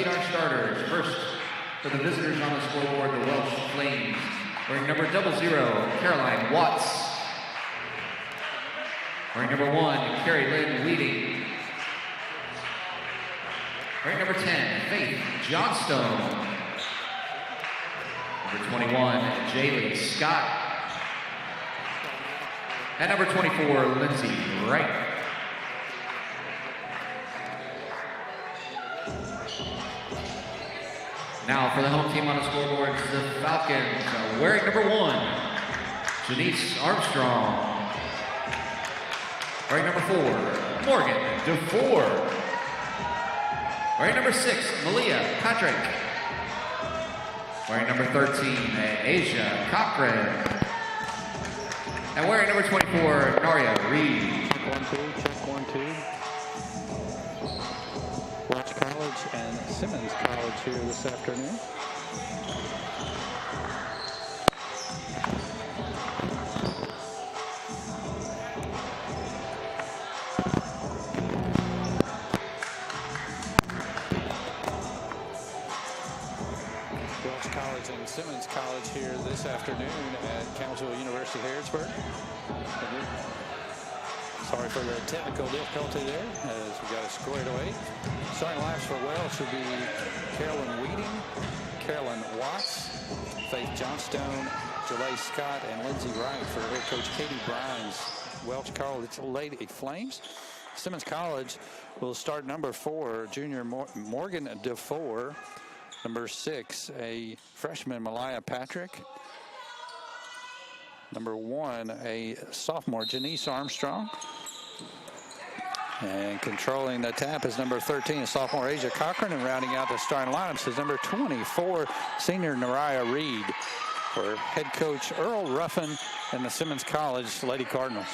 meet our starters. First, for the visitors on the scoreboard, the Welch Flames. Wearing number 00, Caroline Watts. Wearing number 1, Carrie Lynn Weeding. Wearing number 10, Faith Johnstone. Number 21, Jaylee Scott. And number 24, Lindsay Wright. Now for the home team on the scoreboard, the Falcons. Wearing number 1, Janice Armstrong. Wearing number 4, Morgan DeFore. Wearing number 6, Malia Patrick. Wearing number 13, Asia Cochran. And wearing number 24, Naria Reed. Check 1-2. Welch College and Simmons College here this afternoon. Welch College and Simmons College here this afternoon at Campbellsville University, Harrodsburg. Sorry for the technical difficulty there as we got it squared away. Starting laps for Welch will be Carolyn Weeding, Carolyn Watts, Faith Johnstone, Jalay Scott, and Lindsay Wright for head coach Katie Brines. Welch College Lady Flames. Simmons College will start number 4, junior Morgan DeFore. Number 6, a freshman Malia Patrick. Number 1, a sophomore Janice Armstrong. And controlling the tap is number 13, sophomore Asia Cochran. And rounding out the starting lineups is number 24, senior Naria Reed, for head coach Earl Ruffin and the Simmons College Lady Cardinals.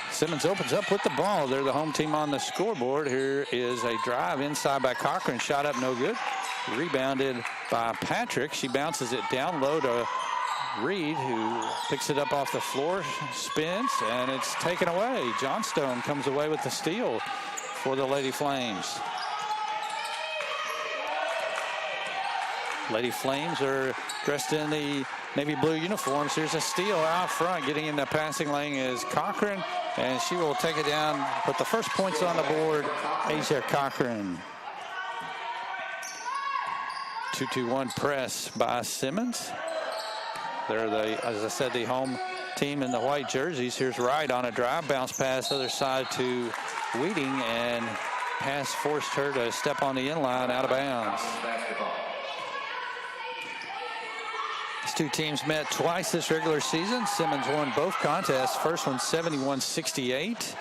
Simmons opens up with the ball. They're the home team on the scoreboard. Here is a drive inside by Cochran. Shot up no good. Rebounded by Patrick. She bounces it down low to Reed, who picks it up off the floor, spins, and it's taken away. Johnstone comes away with the steal for the Lady Flames. Lady Flames are dressed in the navy blue uniforms. Here's a steal out front. Getting in the passing lane is Cochran, and she will take it down. Put the first points on the board, Asia Cochran. 2-2-1 press by Simmons. They're as I said, the home team in the white jerseys. Here's Wright on a drive, bounce pass other side to Weeding, and pass forced her to step on the inline out of bounds. These two teams met twice this regular season. Simmons won both contests. First one 71-68.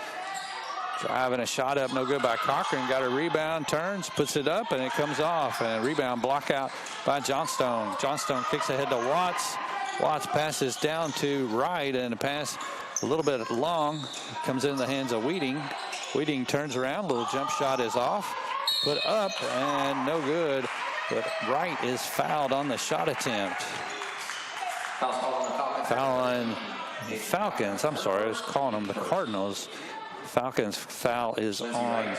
Driving a shot up, no good by Cochran. Got a rebound, turns, puts it up, and it comes off. And a rebound block out by Johnstone. Johnstone kicks ahead to Watts. Watts passes down to Wright, and a pass a little bit long. Comes in the hands of Weeding. Weeding turns around, little jump shot is off. Put up, and no good. But Wright is fouled on the shot attempt. Foul on the Falcons. I'm sorry, I was calling them the Cardinals. Falcons foul is on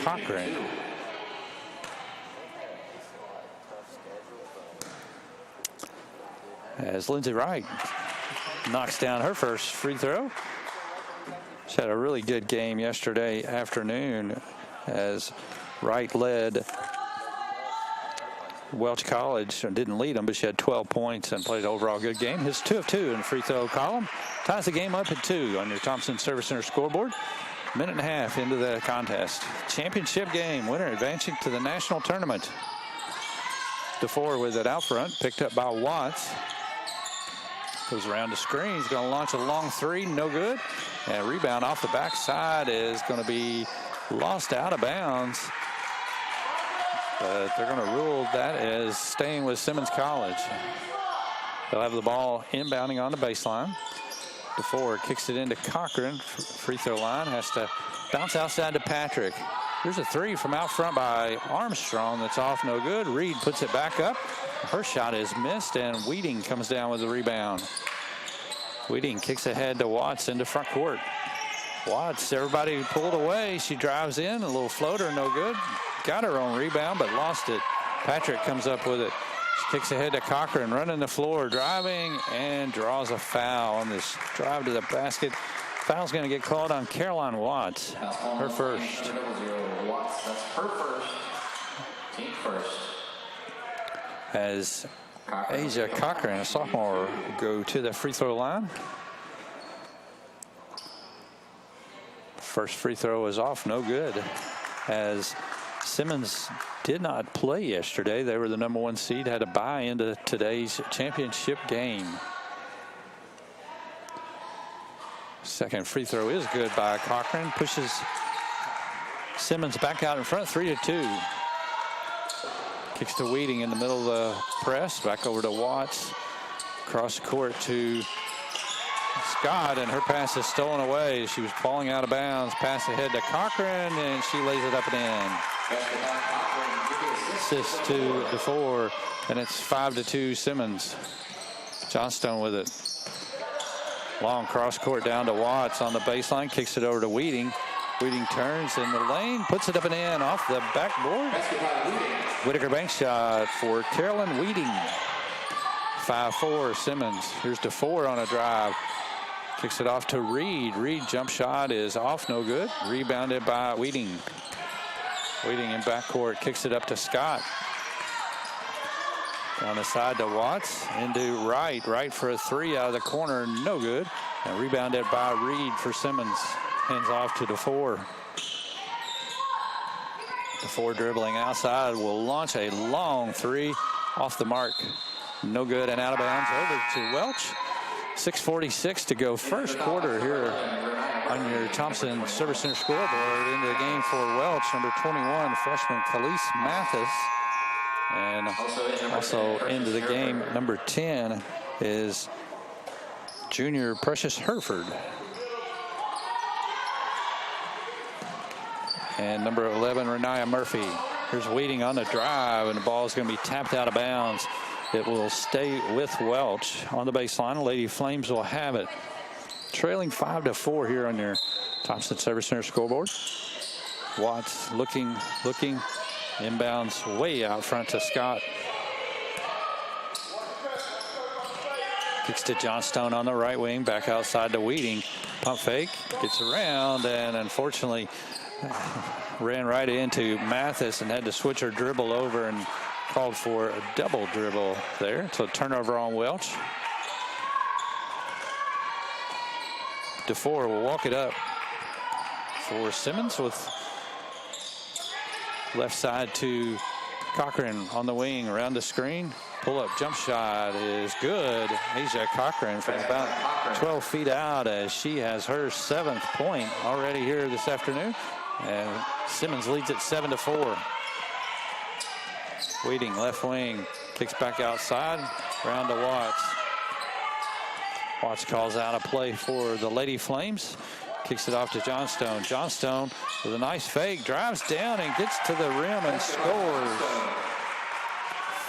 Cochran. As Lindsay Wright knocks down her first free throw. She had a really good game yesterday afternoon as Wright led Welch College. Didn't lead them, but she had 12 points and played an overall good game. His 2 of 2 in the free throw column. Ties the game up at 2 on your Thompson Service Center scoreboard. Minute and a half into the contest. Championship game. Winner advancing to the national tournament. DeFore with it out front. Picked up by Watts. Goes around the screen. He's going to launch a long 3. No good. And a rebound off the backside is going to be lost out of bounds. But they're going to rule that as staying with Simmons College. They'll have the ball inbounding on the baseline. DeFore kicks it into Cochran. Free throw line. Has to bounce outside to Patrick. Here's a 3 from out front by Armstrong. That's off, no good. Reed puts it back up. Her shot is missed, and Weeding comes down with the rebound. Weeding kicks ahead to Watts into front court. Watts, everybody pulled away. She drives in, a little floater, no good. got her own rebound, but lost it. Patrick comes up with it. She kicks ahead to Cochran, running the floor, driving, and draws a foul on this drive to the basket. Foul's going to get called on Caroline Watts, her first. That's her first. Team first. As Asia Cochran, a sophomore, go to the free throw line. First free throw is off, no good. As Simmons did not play yesterday. They were the #1 seed, had to bye into today's championship game. Second free throw is good by Cochran. Pushes Simmons back out in front, 3-2. Kicks to Weeding in the middle of the press. Back over to Watts. Cross court to Scott, and her pass is stolen away. She was falling out of bounds. Pass ahead to Cochran, and she lays it up and in. Assist to DeFore, and it's 5-2 Simmons. Johnstone with it. Long cross court down to Watts on the baseline. Kicks it over to Weeding. Weeding turns in the lane, puts it up and in off the backboard. Whitaker bank shot for Carolyn Weeding. 5-4 Simmons. Here's DeFore on a drive. Kicks it off to Reed. Reed jump shot is off, no good. Rebounded by Weeding. Weeding in backcourt, kicks it up to Scott. Down the side to Watts, into Wright. Wright for a three out of the corner, no good. And rebounded by Reed for Simmons. Hands off to DeFore. DeFore dribbling outside will launch a long three off the mark. No good and out of bounds over to Welch. 6:46 to go first quarter here on your Thompson Service Center scoreboard. Into the game for Welch, number 21, freshman Khalees Mathis. And also into the game, number 10 is junior Precious Herford. And number 11, Renaya Murphy. Here's Weeding on the drive, and the ball is going to be tapped out of bounds. It will stay with Welch on the baseline. Lady Flames will have it. Trailing 5-4 here on your Thompson Service Center scoreboard. Watts looking, inbounds way out front to Scott. Kicks to Johnstone on the right wing, back outside to Weeding. Pump fake, gets around, and unfortunately ran right into Mathis and had to switch her dribble over and called for a double dribble there. So turnover on Welch. DeFore will walk it up for Simmons with left side to Cochran on the wing around the screen. Pull up jump shot is good. Asia Cochran from about 12 feet out as she has her 7th point already here this afternoon. And Simmons leads it 7-4. Weeding left wing, kicks back outside, round to Watts. Watts calls out a play for the Lady Flames. Kicks it off to Johnstone. Johnstone with a nice fake, drives down and gets to the rim and scores.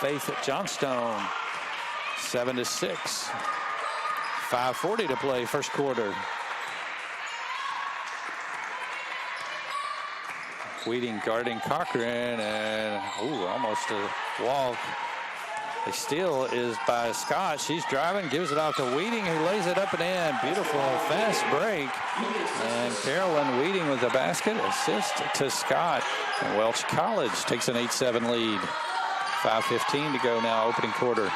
Faith Johnstone, 7-6. 5:40 to play first quarter. Weeding guarding Cochran, and almost a walk. The steal is by Scott. She's driving, gives it out to Weeding, who lays it up and in. Beautiful fast break. And Carolyn Weeding with the basket. Assist to Scott. And Welch College takes an 8-7 lead. 5:15 to go now, opening quarter.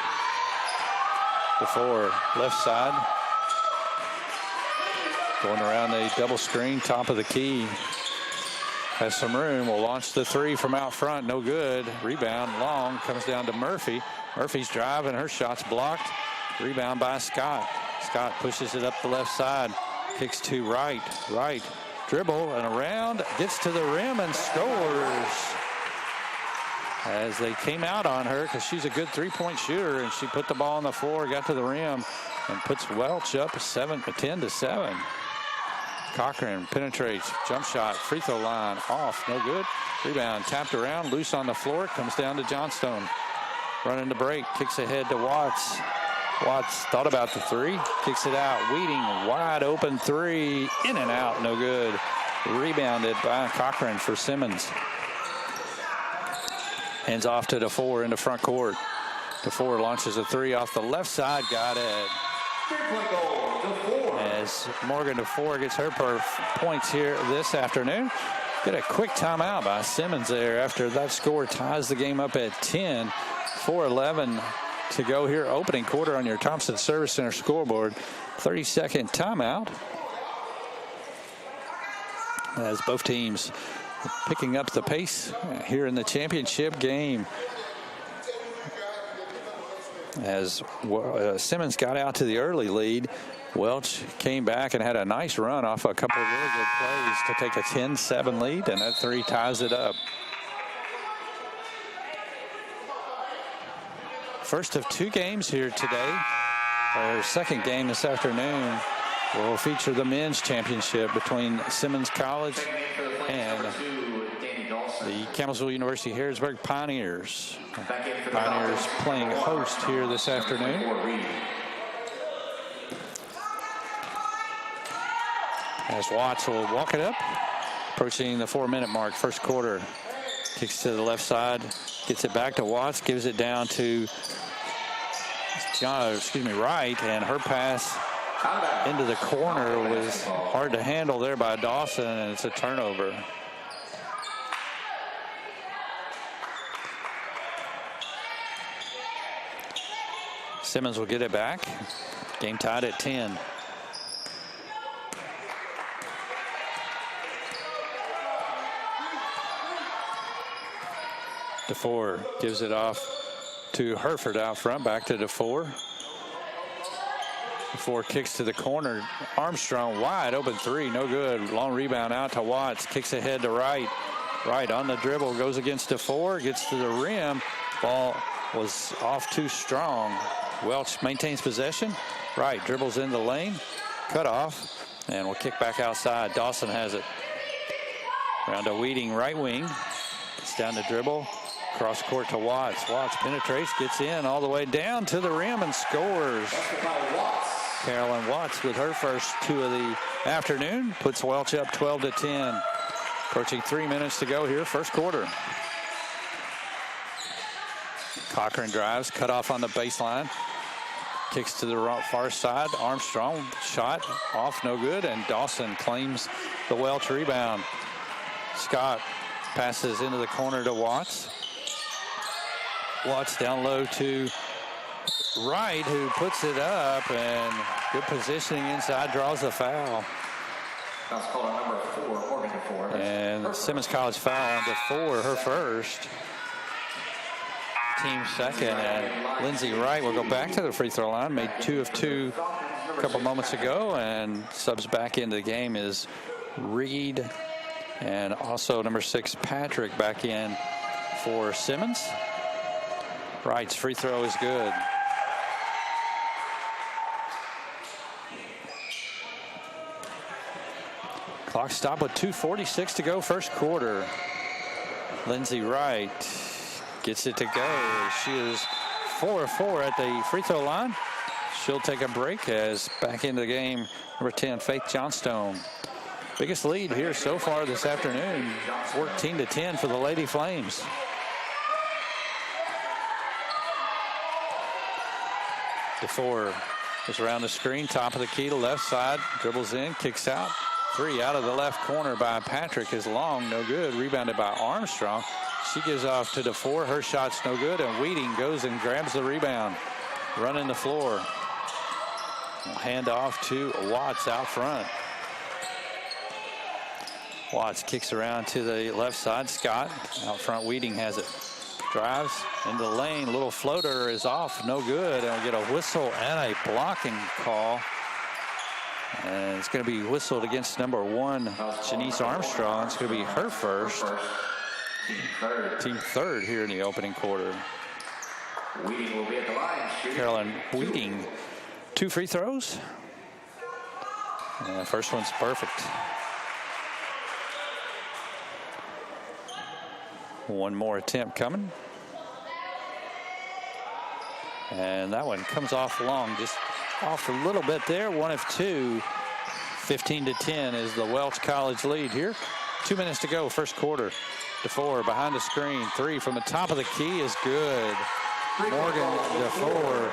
DeFore left side. Going around the double screen, top of the key. Has some room, will launch the three from out front, no good. Rebound, long, comes down to Murphy. Murphy's driving, her shot's blocked. Rebound by Scott. Scott pushes it up the left side, kicks to Wright. Wright, dribble and around, gets to the rim and scores. As they came out on her, because she's a good three-point shooter, and she put the ball on the floor, got to the rim, and puts Welch up 10-7. Cochran penetrates, jump shot, free throw line, off, no good. Rebound, tapped around, loose on the floor, comes down to Johnstone. Running the break, kicks ahead to Watts. Watts thought about the three, kicks it out. Weeding, wide open three, in and out, no good. Rebounded by Cochran for Simmons. Hands off to DeFore into front court. DeFore launches a three off the left side. Got it. As Morgan DeFore gets her points here this afternoon. Get a quick timeout by Simmons there after that score ties the game up at 10. 4:11 to go here. Opening quarter on your Thompson Service Center scoreboard. 30-second timeout. As both teams picking up the pace here in the championship game. As Simmons got out to the early lead, Welch came back and had a nice run off a couple of really good plays to take a 10-7 lead, and that three ties it up. First of two games here today. Our second game this afternoon will feature the men's championship between Simmons College and the Campbellsville University Harrisburg Pioneers. Pioneers playing host here this afternoon. As Watts will walk it up, approaching the 4-minute mark, first quarter. Kicks to the left side, gets it back to Watts, gives it down to Wright, and her pass into the corner was hard to handle there by Dawson, and it's a turnover. Simmons will get it back. Game tied at 10. DeFore gives it off to Herford out front. Back to DeFore. DeFore kicks to the corner. Armstrong wide open three. No good. Long rebound out to Watts. Kicks ahead to Wright. Wright on the dribble. Goes against DeFore. Gets to the rim. Ball was off too strong. Welch maintains possession. Wright dribbles in the lane. Cut off. And will kick back outside. Dawson has it. Round to Weeding, right wing. It's down the dribble. Cross court to Watts. Watts penetrates, gets in all the way down to the rim and scores. Carolyn Watts with her first two of the afternoon puts Welch up 12-10. Approaching 3 minutes to go here, first quarter. Cochran drives, cut off on the baseline. Kicks to the far side. Armstrong shot off, no good, and Dawson claims the Welch rebound. Scott passes into the corner to Watts. Watts down low to Wright, who puts it up, and good positioning inside, draws the foul. That's called on number 4, Morgan DeFore. And Simmons College foul on DeFore, her first. Team second, and Lindsay Wright will go back to the free throw line. Made 2 of 2 a couple moments ago, and subs back into the game is Reed, and also number 6 Patrick back in for Simmons. Wright's free throw is good. Clock stop with 2:46 to go, first quarter. Lindsay Wright gets it to go. She is 4 of 4 at the free throw line. She'll take a break as back into the game, number 10, Faith Johnstone. Biggest lead here so far this afternoon, 14-10 for the Lady Flames. DeFore is around the screen, top of the key to left side, dribbles in, kicks out. Three out of the left corner by Patrick is long, no good. Rebounded by Armstrong. She gives off to DeFore. Her shot's no good, and Weeding goes and grabs the rebound. Running the floor. Hand off to Watts out front. Watts kicks around to the left side. Scott out front. Weeding has it. Drives into the lane. Little floater is off. No good. And we'll get a whistle and a blocking call. And it's going to be whistled against number 1, Janice Armstrong. It's going to be her first. Team third here in the opening quarter. Weeding will be at the line. Carolyn Weeding, 2 free throws. And the first one's perfect. One more attempt coming. And that one comes off long, just off a little bit there. 1 of 2. 15-10 is the Welch College lead here. 2 minutes to go, first quarter. DeFore behind the screen. 3 from the top of the key is good. Morgan DeFore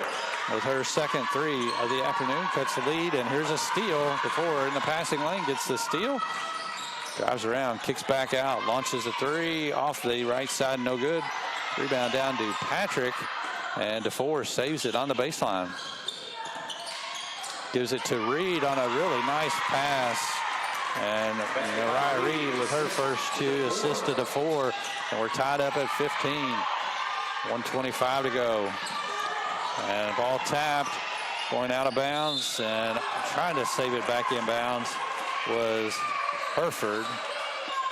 with her second 3 of the afternoon cuts the lead, and here's a steal. DeFore in the passing lane gets the steal. Drives around, kicks back out, launches a 3 off the right side, no good. Rebound down to Patrick, and DeFore saves it on the baseline. Gives it to Reed on a really nice pass. And Mariah Reed with her first 2 assists to DeFore, and we're tied up at 15. 1:25 to go. And ball tapped, going out of bounds, and trying to save it back in bounds was Hereford,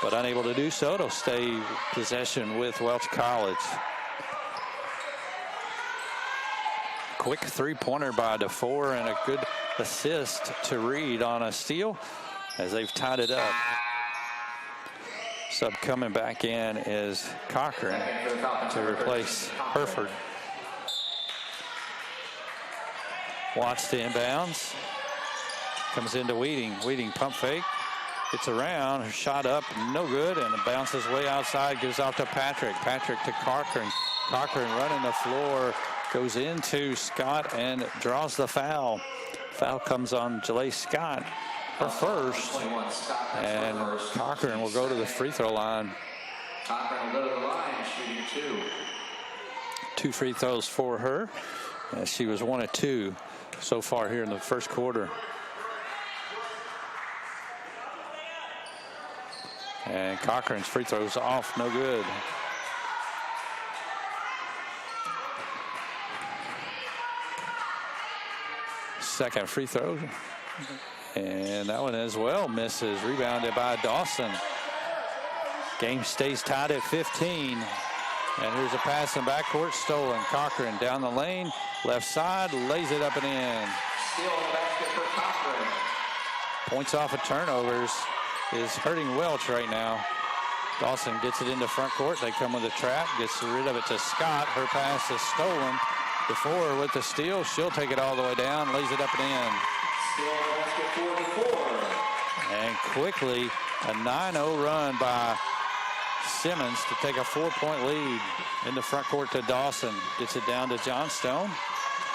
but unable to do so. It'll stay possession with Welch College. Quick 3-pointer by DeFore and a good assist to Reed on a steal as they've tied it up. Sub coming back in is Cochran to replace Hereford. Watts to inbounds. Comes into Wheating. Wheating pump fake. Gets around. Her shot up. No good. And it bounces way outside. Gives off to Patrick. Patrick to Cochran. Cochran running the floor. Goes into Scott and draws the foul. Foul comes on Jalea Scott. Her first. And Cochran will go to the free throw line. Cochran will go to the line, shooting 2. 2 free throws for her. She was 1 of 2 so far here in the first quarter. And Cochran's free throws off, no good. Second free throw. And that one as well misses. Rebounded by Dawson. Game stays tied at 15. And here's a pass in backcourt, stolen. Cochran down the lane, left side, lays it up and in. Steal the basket for Cochran. Points off of turnovers is hurting Welch right now. Dawson gets it into front court. They come with a trap, gets rid of it to Scott. Her pass is stolen. DeFore with the steal. She'll take it all the way down, lays it up and in. Steal the basket for DeFore. And quickly, a 9-0 run by Simmons to take a 4-point lead in the front court to Dawson. Gets it down to Johnstone.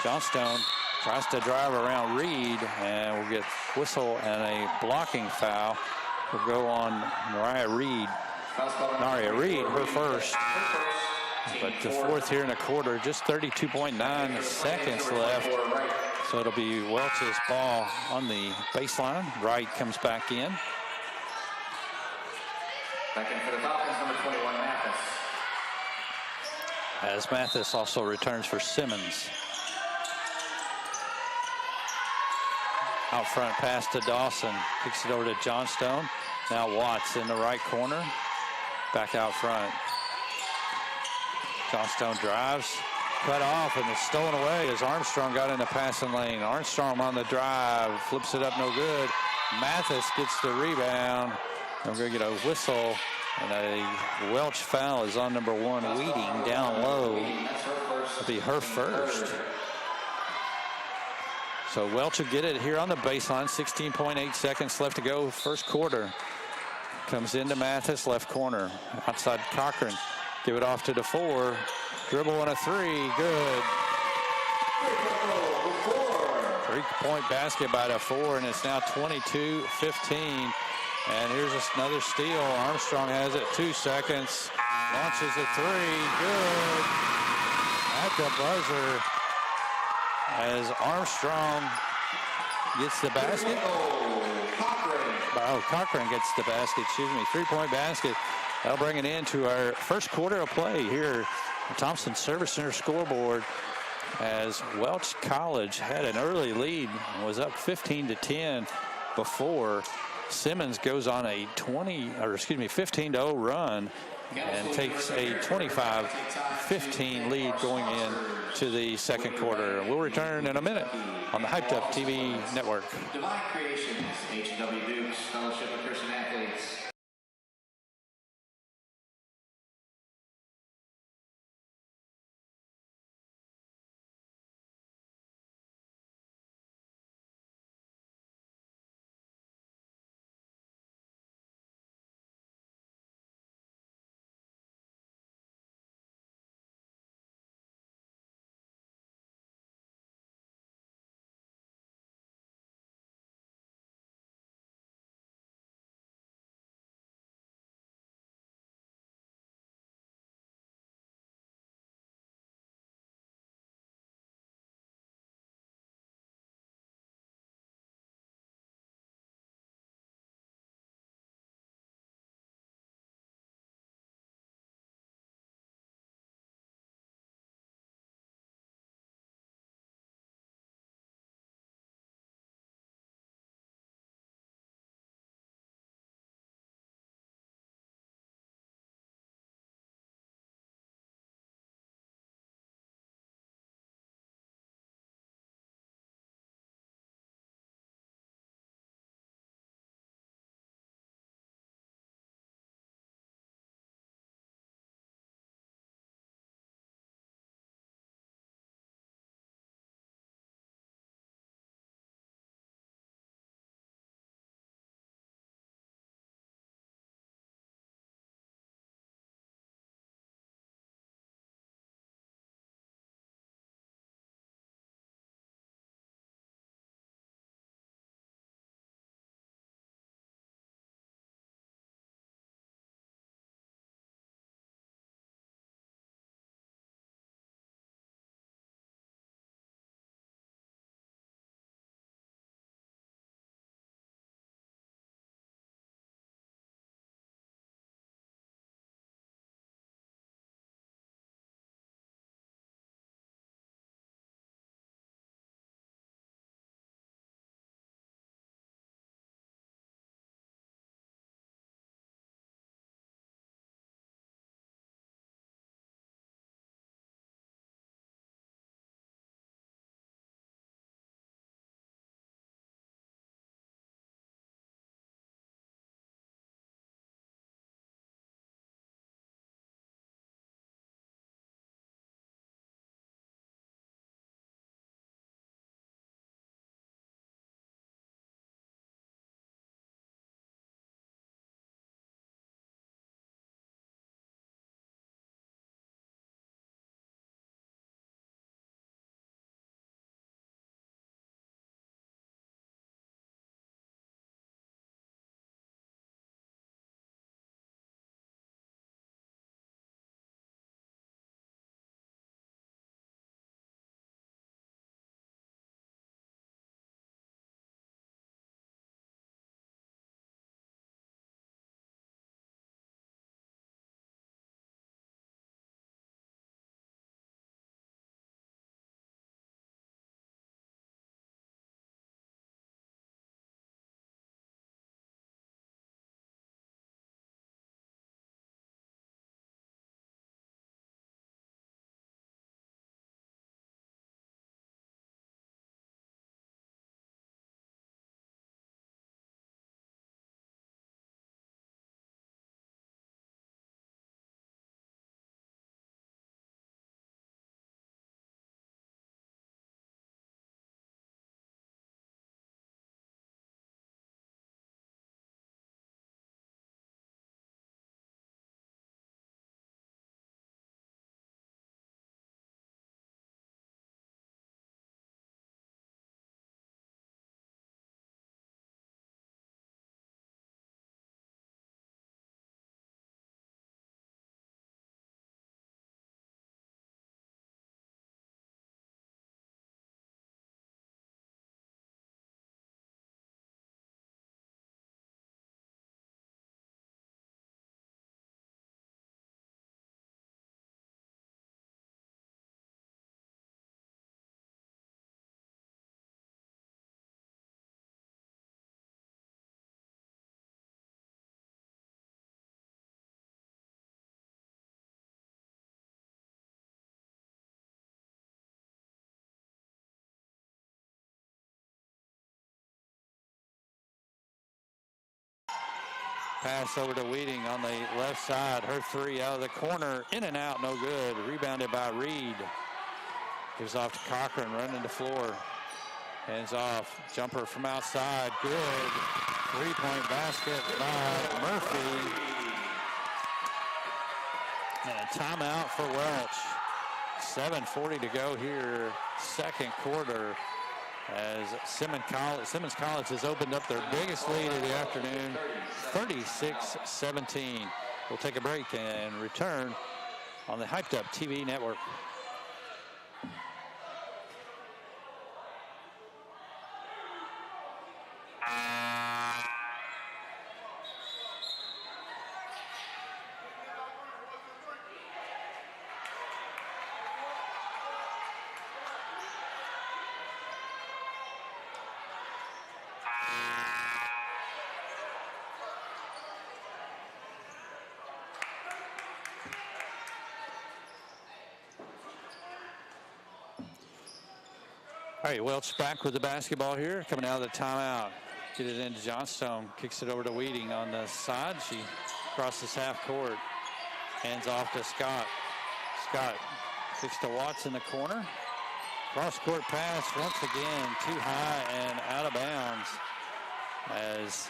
Johnstone tries to drive around Reed, and will get whistle and a blocking foul. Will go on Mariah Reed. Mariah Reed, her first. But the fourth here in the quarter, just 32.9 seconds left. So it'll be Welch's ball on the baseline. Wright comes back in. Back in for the Falcons, number 21, Mathis. As Mathis also returns for Simmons. Out front pass to Dawson. Kicks it over to Johnstone. Now Watts in the right corner. Back out front. Johnstone drives. Cut off, and it's stolen away as Armstrong got in the passing lane. Armstrong on the drive. Flips it up, no good. Mathis gets the rebound. I'm going to get a whistle, and a Welch foul is on number 1, Wheating, down low. It'll be her first. So Welch will get it here on the baseline. 16.8 seconds left to go, first quarter. Comes into Mathis, left corner. Outside Cochran. Give it off to DeFore. Dribble and a 3, good. 3-point basket by DeFore, and it's now 22-15. And here's another steal. Armstrong has it, 2 seconds. Launches a 3, good. At the buzzer as Armstrong gets the basket. Oh, Cochran gets the basket, 3-point basket. That'll bring it into our first quarter of play here at Thompson Service Center scoreboard, as Welch College had an early lead and was up 15-10 before. Simmons goes on a 15-0 run and takes a 25-15 lead going in to the second quarter. We'll return in a minute on the Hyped Up TV network. Divine Creations, H&W Dukes, Fellowship of Christian Athletes. pass over to Weeding on the left side. Her three out of the corner, in and out, no good. Rebounded by Reed. Gives off to Cochran, running the floor. Hands off. Jumper from outside. Good. Three-point basket by Murphy. And a timeout for Welch. 7:40 to go here, second quarter, as Simmons College has opened up their biggest lead of the afternoon, 36-17. We'll take a break and return on the Hyped Up TV network. All right, Welch back with the basketball here, coming out of the timeout. Get it into Johnstone, kicks it over to Weeding on the side. She crosses half court, hands off to Scott. Scott kicks to Watts in the corner. Cross-court pass once again, too high and out of bounds. As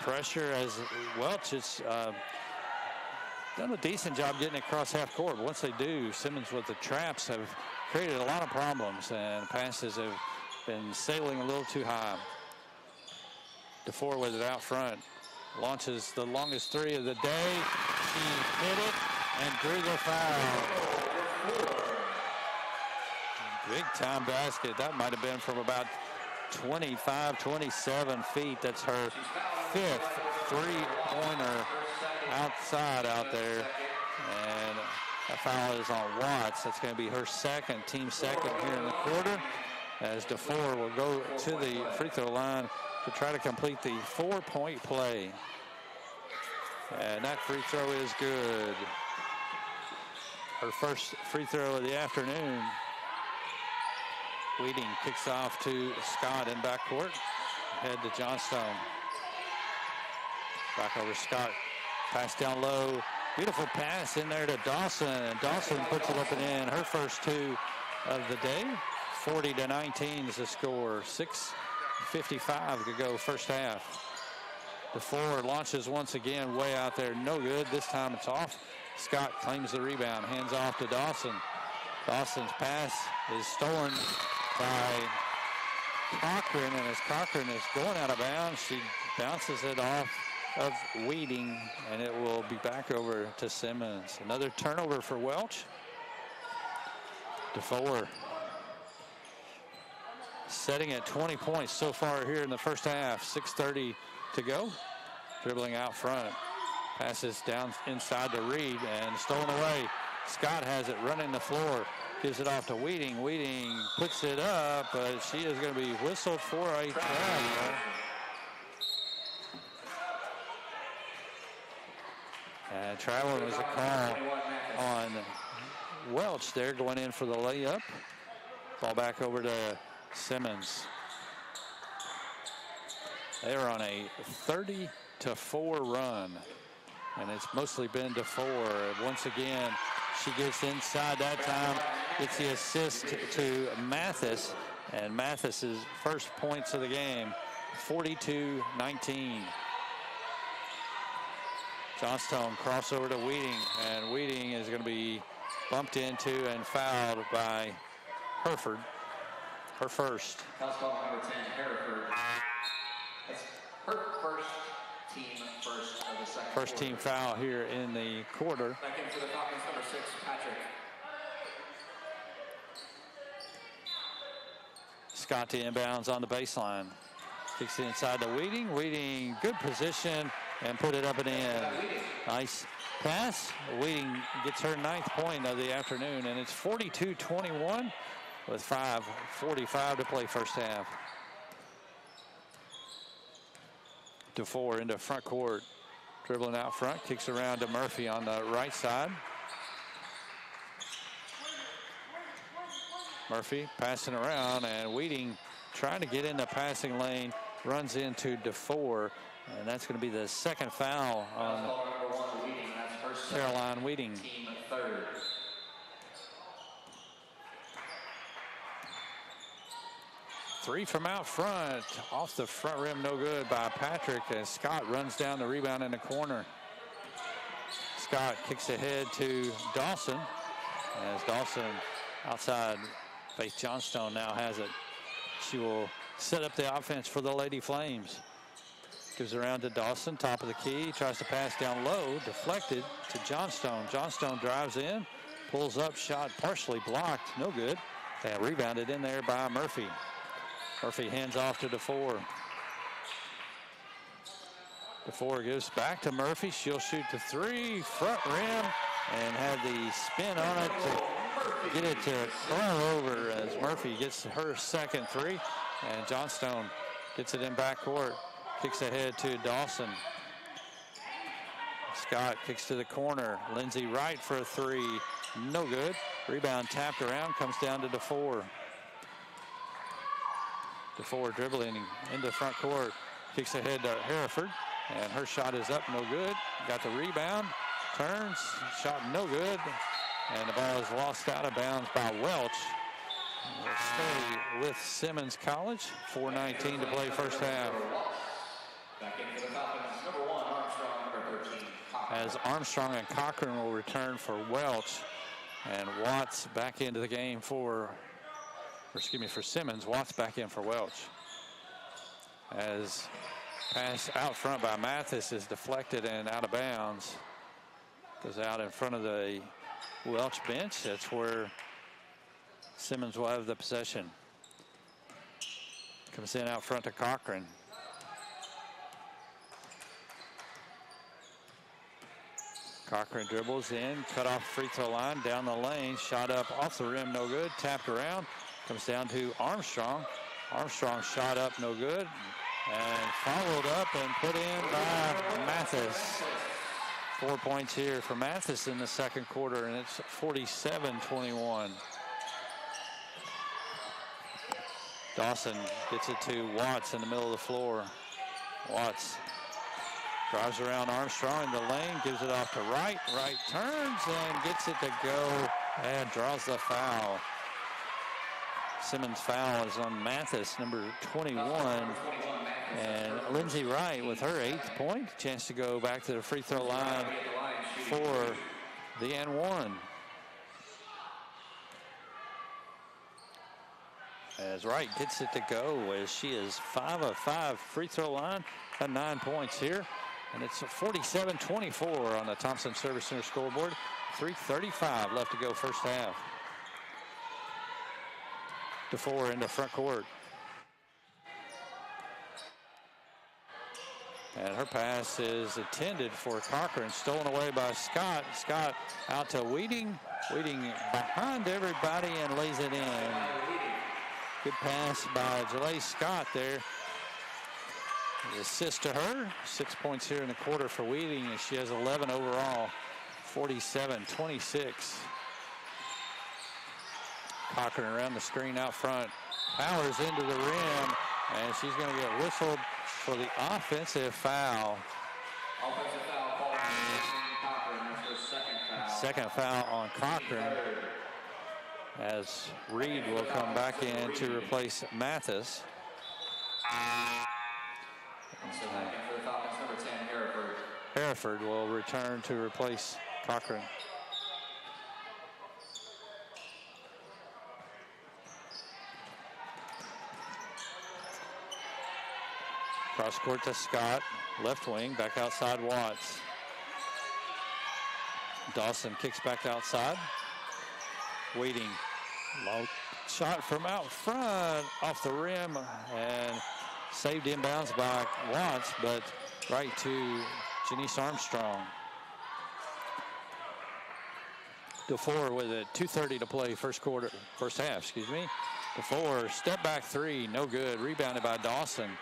pressure, as Welch has done a decent job getting across half court. But once they do, Simmons with the traps have created a lot of problems, and passes have been sailing a little too high. DeFore with it out front. Launches the longest three of the day. She hit it and drew the foul. Big time basket. That might have been from about 25, 27 feet. That's her fifth three-pointer outside out there. And that foul is on Watts. That's going to be her second, team second here in the quarter, as DeFore will go to the free throw line to try to complete the 4-point play. And that free throw is good. Her first free throw of the afternoon. Weeding kicks off to Scott in backcourt. Head to Johnstone. Back over Scott. Pass down low. Beautiful pass in there to Dawson. And Dawson puts it up and in. Her first two of the day. 40-19 is the score. 6:55 to go first half. DeFore launches once again way out there. No good. This time it's off. Scott claims the rebound. Hands off to Dawson. Dawson's pass is stolen by Cochran. And as Cochran is going out of bounds, she bounces it off of Weeding, and it will be back over to Simmons. Another turnover for Welch. DeFore setting at 20 points so far here in the first half. 6:30 to go. Dribbling out front. Passes down inside to Reed and stolen away. Scott has it running the floor. Gives it off to Weeding. Weeding puts it up, but she is going to be whistled for a foul. And traveling was a call on Welch there, going in for the layup. Ball back over to Simmons. They're on a 30-4 run, and it's mostly been DeFore. Once again, she gets inside that time, gets the assist to Mathis, and Mathis's first points of the game, 42-19. Johnstone crossover to Weeding, and Weeding is going to be bumped into and fouled by Hereford. Her first. Foul call number 10, Hereford. That's her first of the second First quarter. team foul here in the quarter. Second for the Falcons, number 6, Patrick. Scott to inbounds on the baseline. Kicks it inside to Weeding. Weeding, good position, and put it up and in. Nice pass. Weeding gets her 9th point of the afternoon, and it's 42-21 with 5:45 to play first half. DeFore into front court. Dribbling out front, kicks around to Murphy on the right side. Murphy passing around, and Weeding trying to get in the passing lane, runs into DeFore, And that's going to be the second foul on Caroline Weeding. Team third. Three from out front, off the front rim, no good by Patrick as Scott runs down the rebound in the corner. Scott kicks ahead to Dawson as Dawson outside. Faith Johnstone now has it. She will set up the offense for the Lady Flames. Gives around to Dawson, top of the key, tries to pass down low, deflected to Johnstone. Johnstone drives in, pulls up, shot partially blocked, no good. And rebounded in there by Murphy. Murphy hands off to DeFore. DeFore gives back to Murphy. She'll shoot the three, front rim, and had the spin on it to get it to curl over as Murphy gets her second three. And Johnstone gets it in backcourt, kicks ahead to Dawson. Scott kicks to the corner. Lindsay Wright for a three, no good. Rebound tapped around, comes down to DeFore. DeFore dribbling into front court, kicks ahead to Hereford, and her shot is up, no good. Got the rebound, turns, shot no good, and the ball is lost out of bounds by Welch. We'll stay with Simmons College. 4:19 to play first half. Back in for the Falcons, number 1, Armstrong, number 13. As Armstrong and Cochran will return for Welch, and Watts back into the game for Simmons. Watts back in for Welch. As pass out front by Mathis is deflected and out of bounds. Goes out in front of the Welch bench. That's where Simmons will have the possession. Comes in out front to Cochran. Cochran dribbles in, cut off free throw line, down the lane, shot up off the rim, no good, tapped around. Comes down to Armstrong. Armstrong shot up, no good. And followed up and put in by Mathis. 4 points here for Mathis in the second quarter, and it's 47-21. Dawson gets it to Watts in the middle of the floor. Watts drives around Armstrong in the lane, gives it off to Wright. Wright turns and gets it to go and draws the foul. Simmons foul is on Mathis, number 21. And Lindsay Wright with her 8th point. Chance to go back to the free throw line for the N1. As Wright gets it to go, as she is 5 of 5 free throw line, at 9 points here. And it's 47-24 on the Thompson Service Center scoreboard. 3:35 left to go first half. DeFore into front court. And her pass is intended for Cochran, stolen away by Scott. Scott out to Weeding. Weeding behind everybody and lays it in. Good pass by Jalea Scott there. The assist to her. 6 points here in the quarter for Weeding, and she has 11 overall. 47-26. Cochran around the screen out front. Powers into the rim, and she's going to get whistled for the offensive foul. Offensive foul called on Cochran. That's her second foul. Second foul on Cochran, as Reed will come back in to replace Mathis. So back in for the Falcons, number 10, Hereford. Hereford will return to replace Cochran. Cross court to Scott, left wing, back outside Watts. Dawson kicks back outside. Waiting, low shot from out front, off the rim, and saved inbounds by Watts, but right to Janice Armstrong. DeFore with it, 2:30 to play first half, DeFore, step back three, no good, rebounded by Dawson.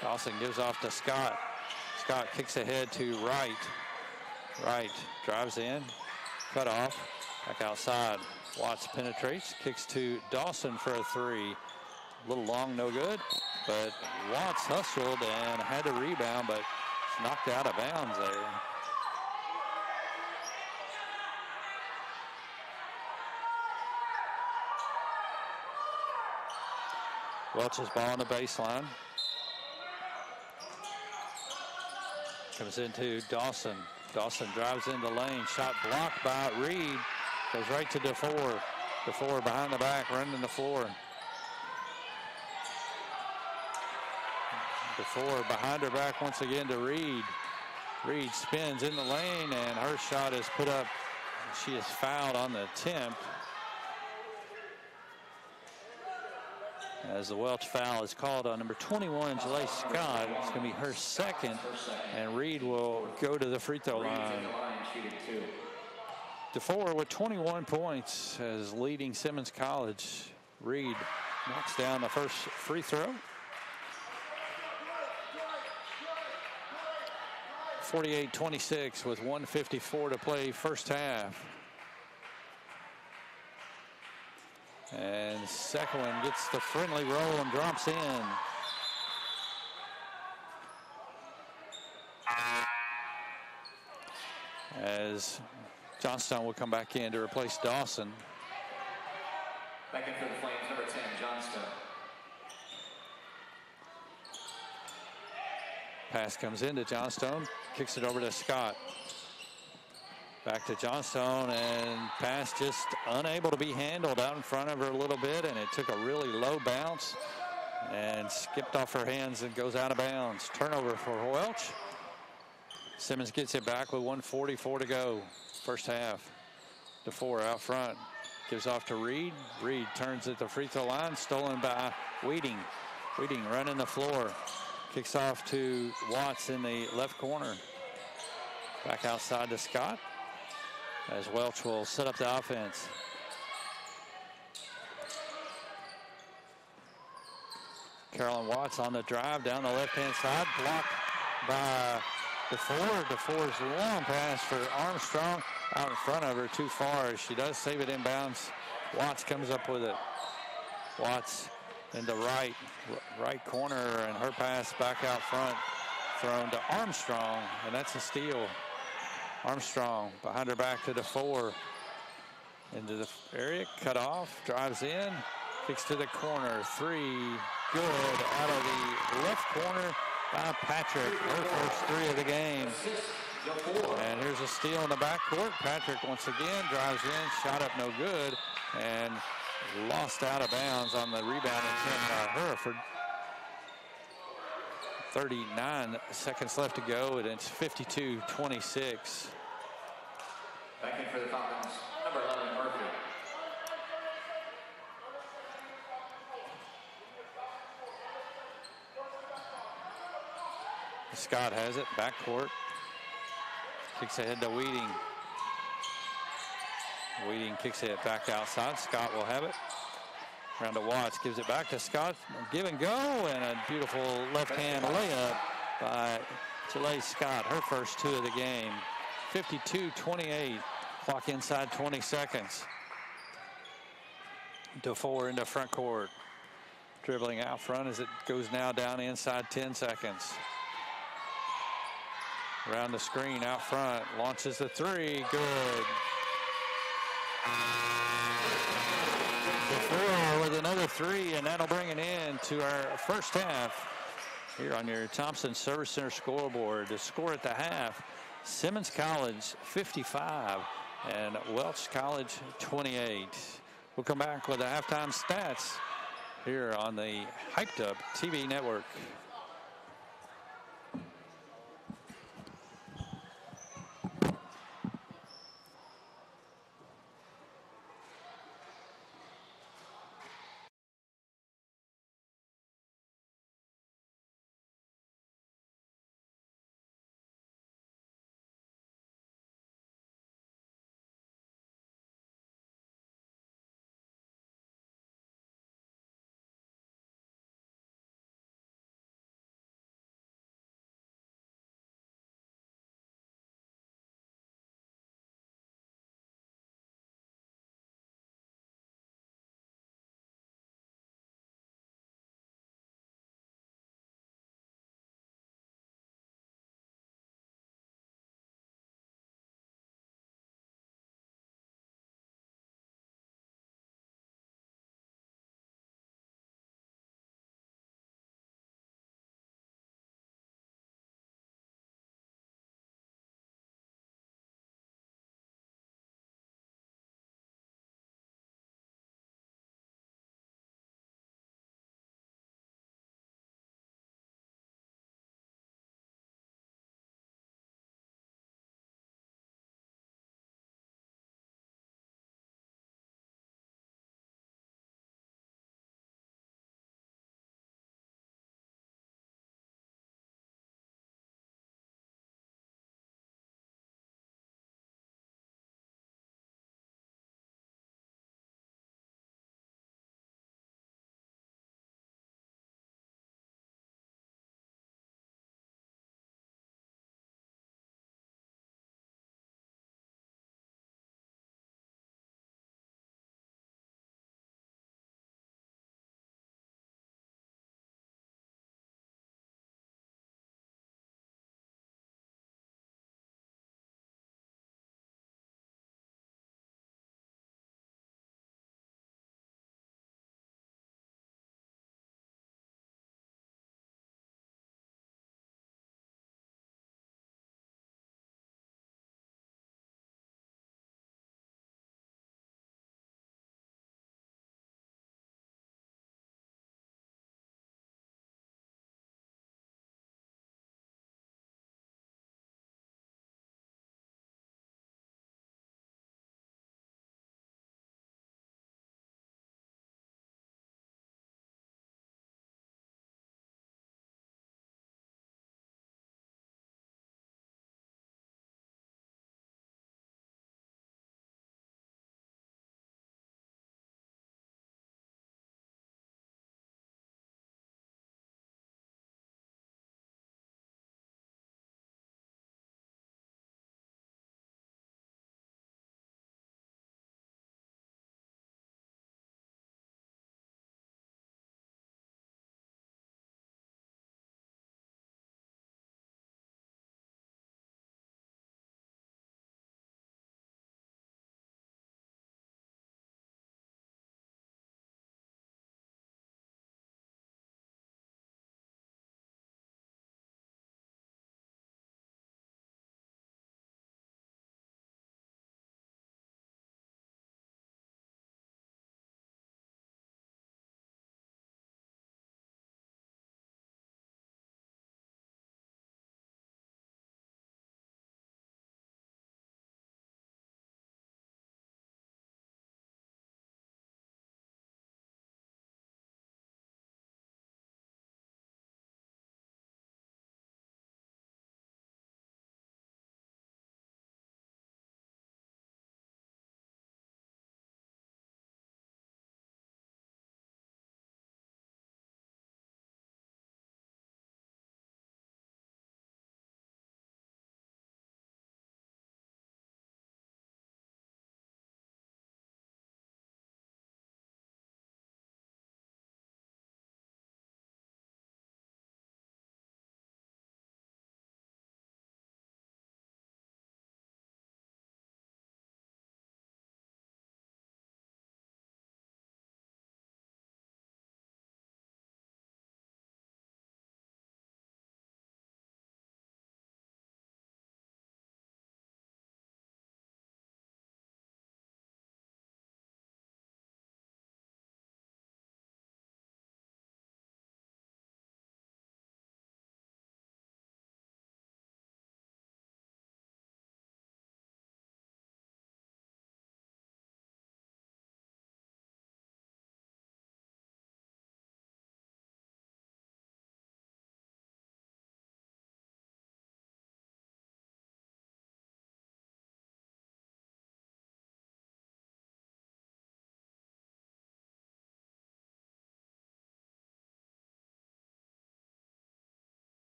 Dawson gives off to Scott. Scott kicks ahead to Wright. Wright drives in, cut off, back outside. Watts penetrates, kicks to Dawson for a three. A little long, no good, but Watts hustled and had to rebound, but knocked out of bounds there. Welch's ball on the baseline. Comes into Dawson. Dawson drives into lane. Shot blocked by Reed. Goes right to DeFore. DeFore behind the back, running the floor. DeFore behind her back once again to Reed. Reed spins in the lane, and her shot is put up. She is fouled on the attempt. As the Welch foul is called on number 21, Jalay Scott. It's going to be her second, and Reed will go to the free throw line. DeFore with 21 points as leading Simmons College. Reed knocks down the first free throw. 48-26 with 1:54 to play first half. And second one gets the friendly roll and drops in. As Johnstone will come back in to replace Dawson. Back in for the Flames, number 10, Johnstone. Pass comes into Johnstone, kicks it over to Scott. Back to Johnstone, and pass just unable to be handled out in front of her a little bit, and it took a really low bounce and skipped off her hands and goes out of bounds. Turnover for Welch. Simmons gets it back with 1:44 to go. First half. DeFore out front. Gives off to Reed. Reed turns at the free throw line. Stolen by Weeding. Weeding running the floor. Kicks off to Watts in the left corner. Back outside to Scott. As Welch will set up the offense. Carolyn Watts on the drive down the left-hand side. Blocked by DeFore. DeFore's long pass for Armstrong out in front of her, too far. She does save it inbounds. Watts comes up with it. Watts in the right corner, and her pass back out front, thrown to Armstrong, and that's a steal. Armstrong behind her back to DeFore. Into the area, cut off, drives in, kicks to the corner. Three, good, out of the left corner by Patrick. Her first three of the game. And here's a steal in the backcourt. Patrick once again drives in, shot up no good, and lost out of bounds on the rebound attempt by Hereford. 39 seconds left to go, and it's 52-26. Back in for the Falcons, number 11, Murphy. Scott has it, backcourt. Kicks ahead to Weeding. Weeding kicks it back outside. Scott will have it. Round to Watts, gives it back to Scott. Give and go, and a beautiful left-hand layup by Jalay Scott. Her first two of the game. 52-28. Clock inside 20 seconds. DeFore into front court. Dribbling out front as it goes now down inside 10 seconds. Around the screen out front. Launches the three. Good. DeFore with another three, and that'll bring it in to our first half here on your Thompson Service Center scoreboard. The score at the half, Simmons College 55 and Welch College 28. We'll come back with the halftime stats here on the Hyped Up TV network.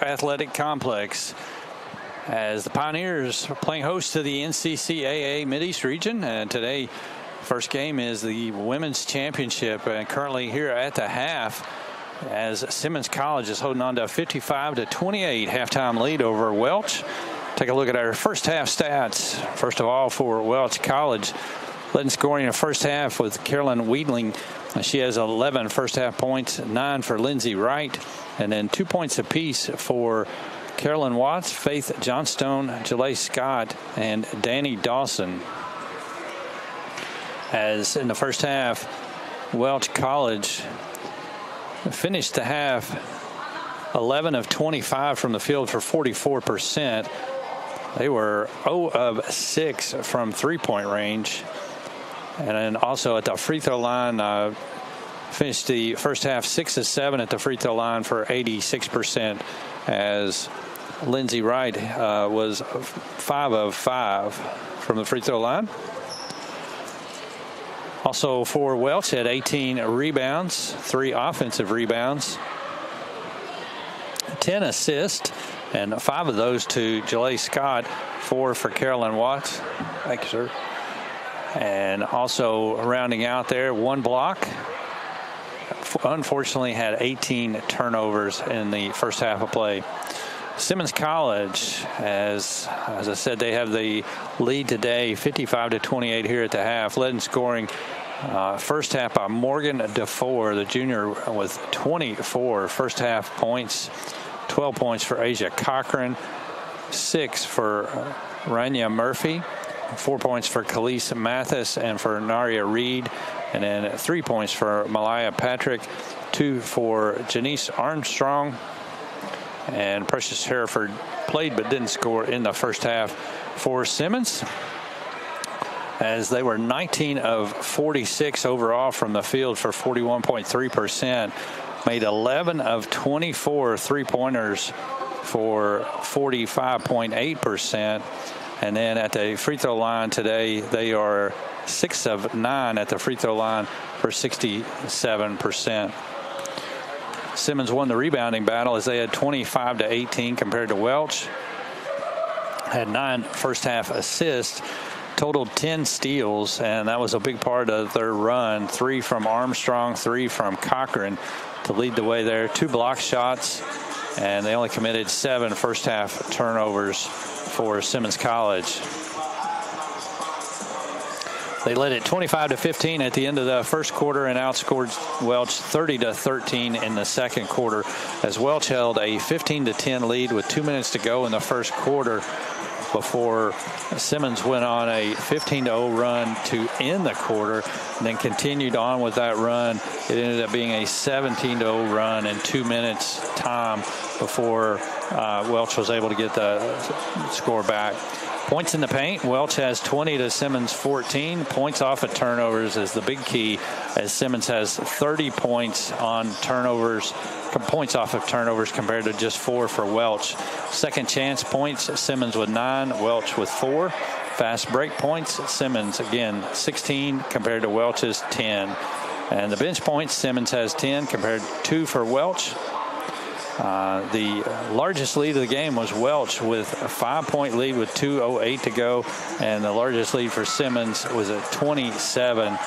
Athletic Complex, as the Pioneers are playing host to the NCCAA Mideast region. And today, first game is the Women's Championship, and currently here at the half, as Simmons College is holding on to a 55-28 halftime lead over Welch. Take a look at our first half stats. First of all, for Welch College, leading scoring in the first half with Carolyn Weedling. She has 11 first half points, 9 for Lindsay Wright, and then 2 points apiece for Carolyn Watts, Faith Johnstone, Jalea Scott, and Danny Dawson. As in the first half, Welch College finished the half 11 of 25 from the field for 44%. They were 0 of 6 from three-point range. And then also at the free throw line, finished the first half 6 of 7 at the free throw line for 86%, as Lindsay Wright was 5 of 5 from the free throw line. Also for Welch, had 18 rebounds, 3 offensive rebounds, 10 assists, and 5 of those to Jalea Scott, 4 for Carolyn Watts. Thank you, sir. And also rounding out there, 1 block. Unfortunately, had 18 turnovers in the first half of play. Simmons College, as I said, they have the lead today, 55-28 here at the half. Led in scoring first half by Morgan DeFore, the junior, with 24 first half points, 12 points for Asia Cochran, 6 for Rania Murphy, 4 points for Khalees Mathis and for Naria Reed, and then 3 points for Malaya Patrick, 2 for Janice Armstrong, and Precious Hereford played but didn't score in the first half for Simmons, as they were 19 of 46 overall from the field for 41.3%, made 11 of 24 three-pointers for 45.8%. And then at the free throw line today, they are 6 of 9 at the free throw line for 67%. Simmons won the rebounding battle as they had 25-18 compared to Welch. Had 9 first half assists, totaled 10 steals, and that was a big part of their run. 3 from Armstrong, 3 from Cochran to lead the way there. 2 block shots, and they only committed 7 first half turnovers for Simmons College. They led it 25-15 at the end of the first quarter and outscored Welch 30-13 in the second quarter, as Welch held a 15-10 lead with 2 minutes to go in the first quarter before Simmons went on a 15-0 run to end the quarter, and then continued on with that run. It ended up being a 17-0 run in 2 minutes time before Welch was able to get the score back. Points in the paint, Welch has 20 to Simmons 14. Points off of turnovers is the big key, as Simmons has 30 points on turnovers, points off of turnovers, compared to just 4 for Welch. Second chance points, Simmons with 9, Welch with 4. Fast break points, Simmons again 16 compared to Welch's 10. And the bench points, Simmons has 10 compared to 2 for Welch. The largest lead of the game was Welch with a 5-point lead with 2:08 to go, and the largest lead for Simmons was at 27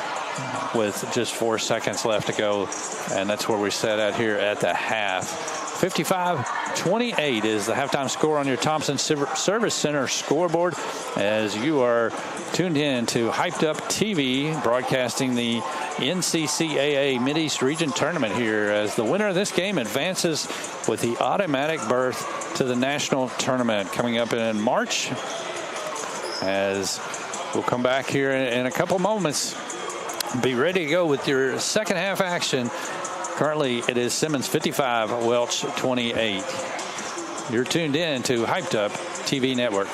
with just 4 seconds left to go, and that's where we set at here at the half. 55-28 is the halftime score on your Thompson Service Center scoreboard, as you are tuned in to Hyped Up TV, broadcasting the NCCAA Mideast Region Tournament here, as the winner of this game advances with the automatic berth to the national tournament coming up in March. As we'll come back here in a couple moments, be ready to go with your second half action. Currently, it is Simmons 55, Welch 28. You're tuned in to Hyped Up TV Network.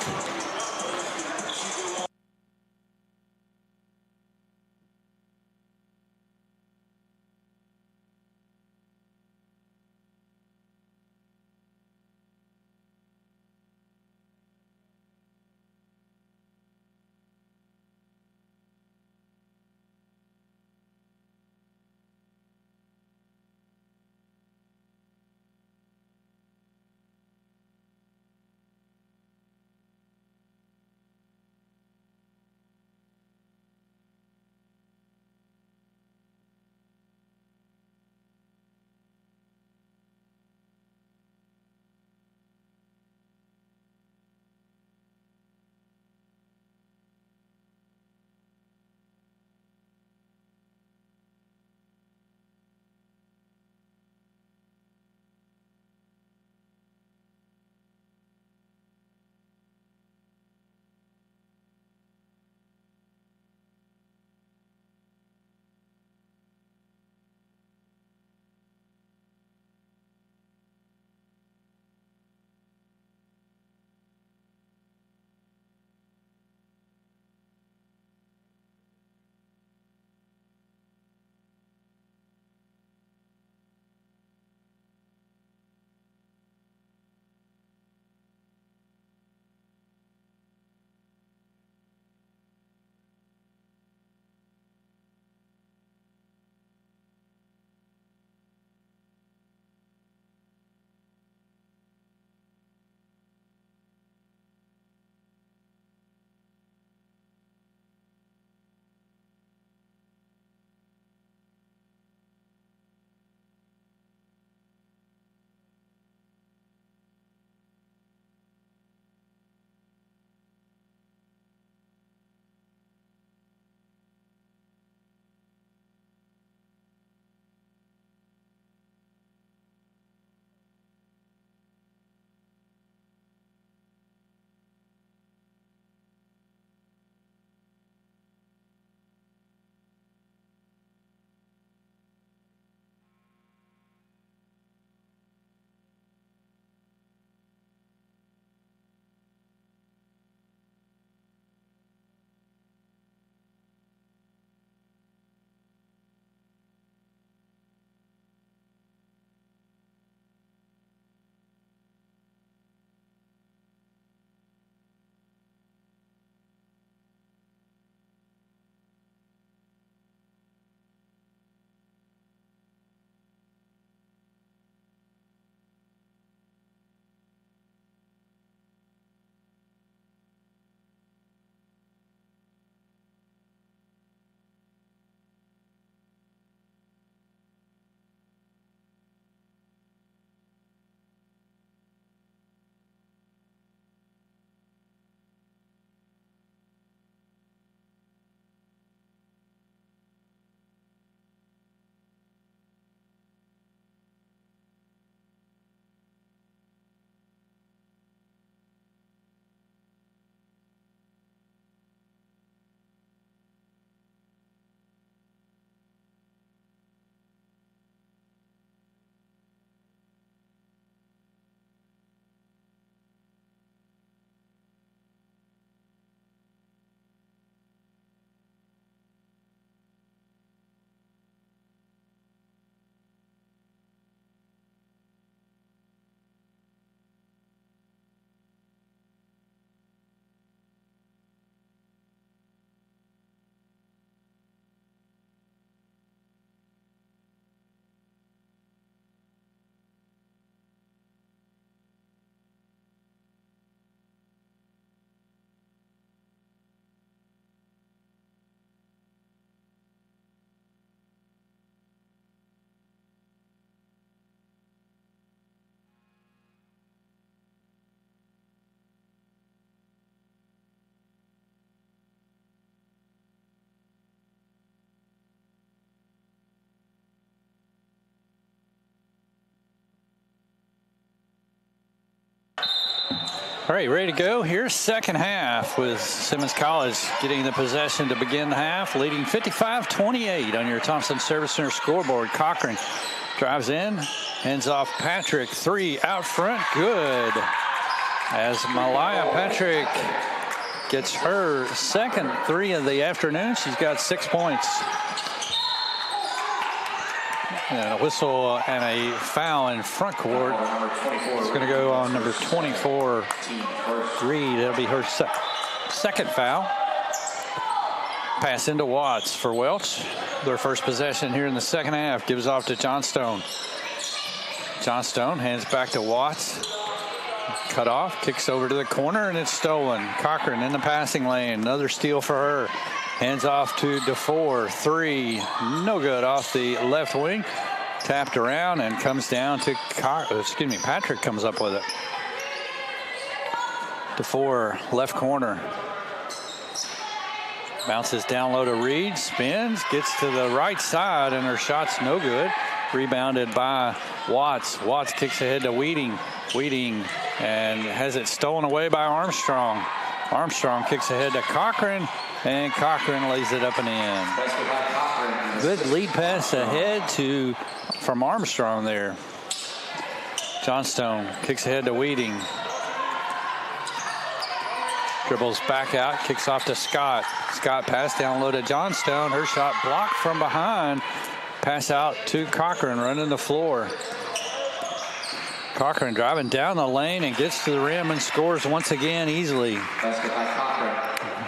All right, ready to go. Here's second half with Simmons College getting the possession to begin the half, leading 55-28 on your Thompson Service Center scoreboard. Cochran drives in, hands off Patrick. 3 out front, good. As Malaya Patrick gets her second 3 of the afternoon. She's got 6 points. And a whistle and a foul in front court. It's going to go on number 24, Reed. It'll be her second foul. Pass into Watts for Welch. Their first possession here in the second half. Gives off to Johnstone. Johnstone hands back to Watts. Cut off, kicks over to the corner, and it's stolen. Cochran in the passing lane. Another steal for her. Hands off to DeFore. 3, no good off the left wing. Tapped around and comes down to Patrick comes up with it. DeFore, left corner. Bounces down low to Reed, spins, gets to the right side, and her shot's no good. Rebounded by Watts. Watts kicks ahead to Wheating. Wheating and has it stolen away by Armstrong. Armstrong kicks ahead to Cochran, and Cochran lays it up and in. Good lead pass ahead from Armstrong there. Johnstone kicks ahead to Wheating. Dribbles back out, kicks off to Scott. Scott pass down low to Johnstone. Her shot blocked from behind. Pass out to Cochran, running the floor. Cochran driving down the lane and gets to the rim and scores once again easily.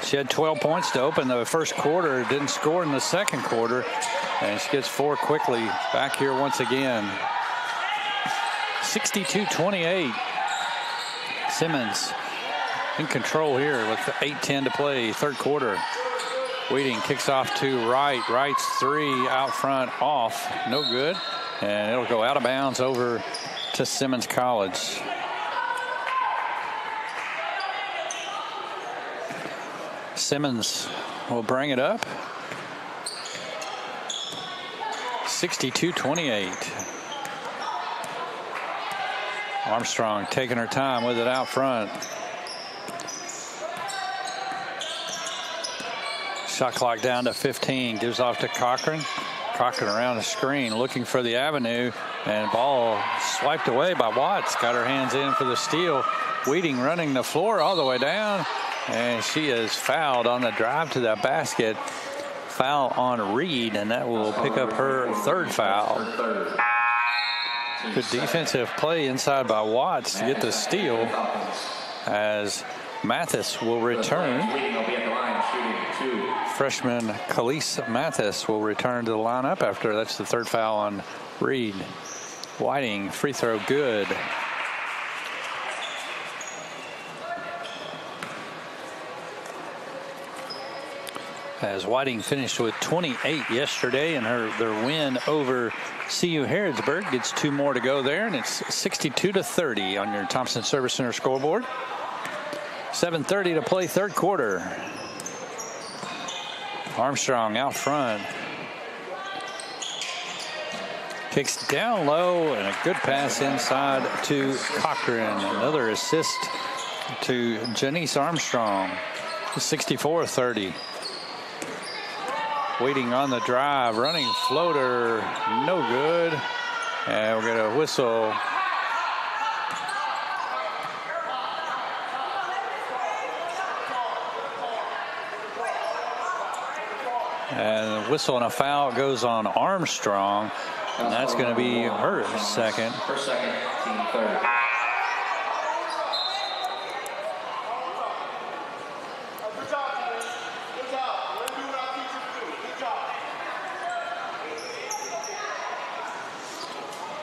She had 12 points to open the first quarter, didn't score in the second quarter, and she gets 4 quickly. Back here once again. 62-28. Simmons in control here with 8:10 to play, third quarter. Wheating kicks off to Wright. Wright's 3 out front, off, no good, and it'll go out of bounds over to Simmons College. Simmons will bring it up. 62-28. Armstrong taking her time with it out front. Shot clock down to 15. Gives off to Cochran. Cochran around the screen looking for the avenue, and ball swiped away by Watts. Got her hands in for the steal. Wheating running the floor all the way down, and she is fouled on the drive to the basket. Foul on Reed, and that will pick up her third foul. Good defensive play inside by Watts to get the steal, as Mathis will return. Freshman Khalees Mathis will return to the lineup after that's the third foul on Reed. Whiting, free throw good. As Whiting finished with 28 yesterday, and their win over CU Harrodsburg gets 2 more to go there, and it's 62-30 on your Thompson Service Center scoreboard. 7:30 to play, third quarter. Armstrong out front. Kicks down low, and a good pass inside to Cochran. Another assist to Janice Armstrong. 64-30. Waiting on the drive, running floater, no good. And we're going to whistle. And the whistle and a foul goes on Armstrong, and that's going to be her second. Her second, team third.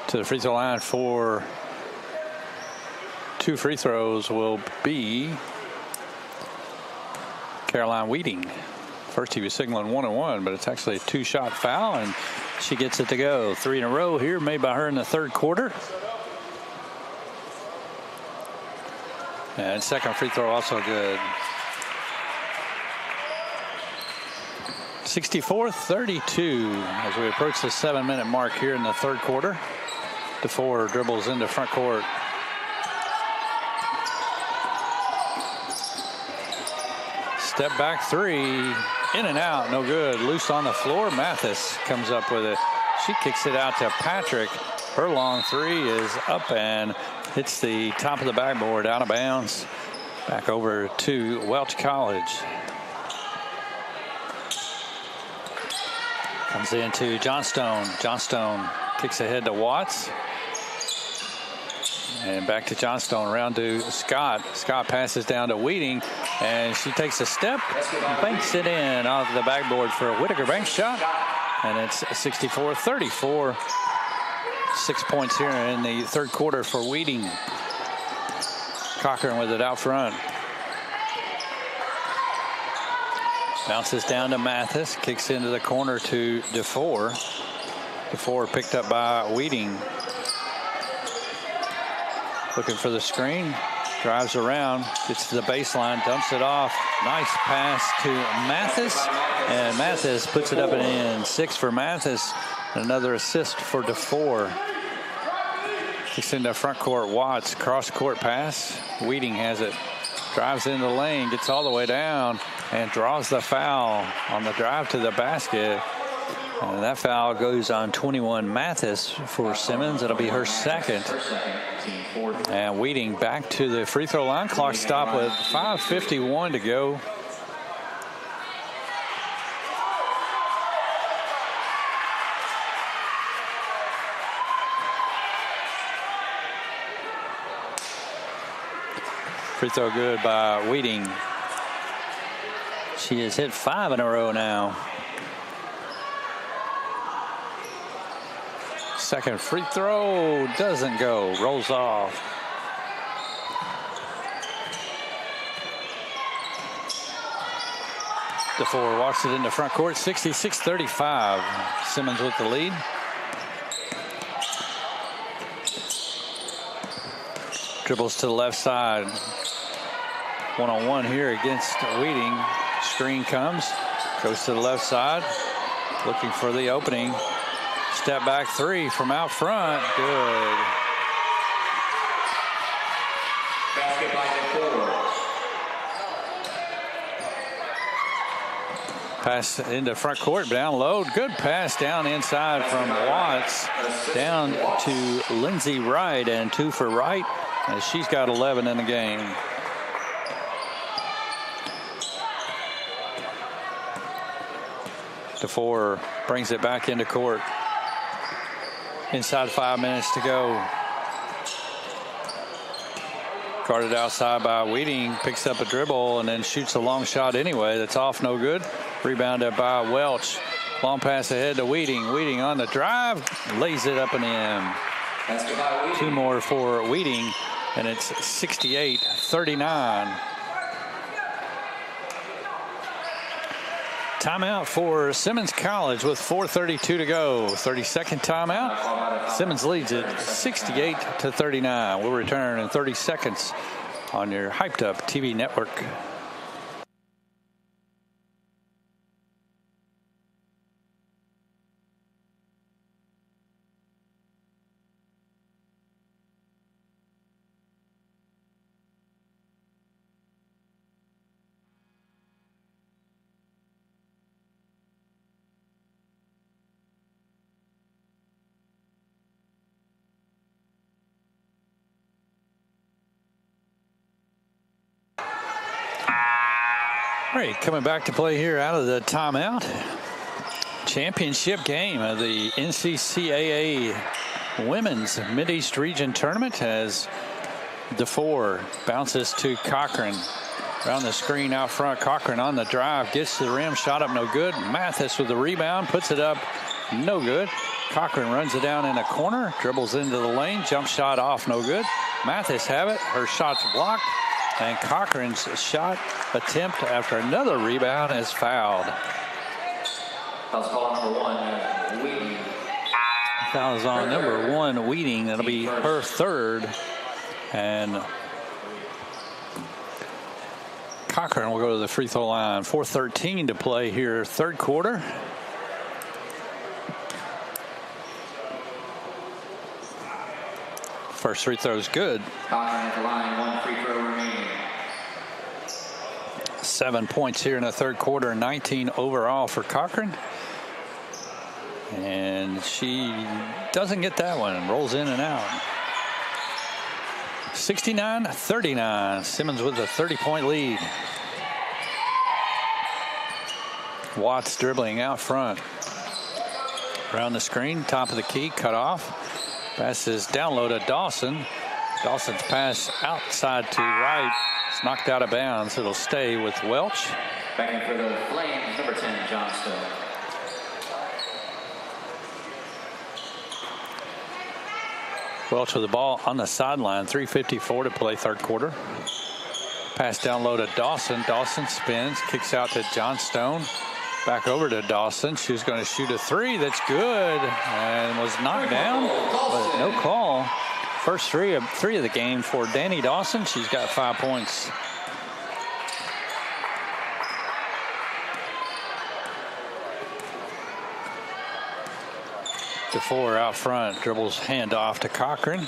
To the free throw line for 2 free throws will be Caroline Wheating. First he was signaling 1-1, but it's actually a 2-shot foul, and she gets it to go. 3 in a row here made by her in the third quarter. And second free throw also good. 64-32 as we approach the 7-minute mark here in the third quarter. DeFore dribbles into front court. Step back three. In and out. No good. Loose on the floor. Mathis comes up with it. She kicks it out to Patrick. Her long three is up and hits the top of the backboard, out of bounds. Back over to Welch College. Comes into Johnstone. Johnstone kicks ahead to Watts. And back to Johnstone, around to Scott. Scott passes down to Wheating, and she takes a step, banks it in off the backboard for a Whitaker bank shot, and it's 64-34. 6 points here in the third quarter for Wheating. Cochran with it out front. Bounces down to Mathis, kicks into the corner to DeFore. DeFore picked up by Wheating. Looking for the screen, drives around, gets to the baseline, dumps it off. Nice pass to Mathis, and Mathis puts it up and in. 6 for Mathis, another assist for DeFore. Kicks into front court, Watts, cross court pass. Wheating has it, drives into the lane, gets all the way down, and draws the foul on the drive to the basket. And that foul goes on 21 Mathis for Simmons. It'll be her second. And Wheating back to the free throw line. Clock stop with 5:51 to go. Free throw good by Wheating. She has hit 5 in a row now. Second free throw doesn't go, rolls off. DeFore walks it into front court, 66-35. Simmons with the lead. Dribbles to the left side. One-on-one here against Wheating. Screen comes, goes to the left side, looking for the opening. Step back three from out front. Good. Basket by DeFore. Pass into front court, down low. Good pass down inside from Watts. Down to Lindsey Wright, and 2 for Wright, as she's got 11 in the game. DeFore brings it back into court. Inside 5 minutes to go. Guarded outside by Wheating. Picks up a dribble and then shoots a long shot anyway. That's off, no good. Rebounded by Welch. Long pass ahead to Wheating. Wheating on the drive. Lays it up and in. 2 more for Wheating. And it's 68-39. Timeout for Simmons College with 4:32 to go. 30-second timeout. Simmons leads it 68-39. We'll return in 30 seconds on your Hyped Up TV network. All right, coming back to play here out of the timeout. Championship game of the NCCAA Women's Mideast Region Tournament as DeFore bounces to Cochran. Around the screen out front, Cochran on the drive, gets to the rim, shot up no good. Mathis with the rebound, puts it up, no good. Cochran runs it down in a corner, dribbles into the lane, jump shot off, no good. Mathis have it, her shot's blocked. And Cochran's shot attempt after another rebound is fouled. Foul's call number 1, Wheating. Foul is on number 1, Wheating. That'll be her third. And Cochran will go to the free throw line. 4:13 to play here, third quarter. First free throw is good. Cochran at the line, 1 free throw remaining. 7 points here in the third quarter, 19 overall for Cochran. And she doesn't get that one, rolls in and out. 69-39. Simmons with a 30-point lead. Watts dribbling out front. Around the screen, top of the key, cut off. Passes down low to Dawson. Dawson's pass outside to right. It's knocked out of bounds. It'll stay with Welch. Backing for the Flames, number 10, Johnstone. Welch with the ball on the sideline. 3:54 to play third quarter. Pass down low to Dawson. Dawson spins, kicks out to Johnstone. Back over to Dawson. She's going to shoot a three. That's good. And was knocked down, but no call. First three of the game for Danny Dawson. She's got 5 points. DeFore out front, dribbles hand off to Cochran.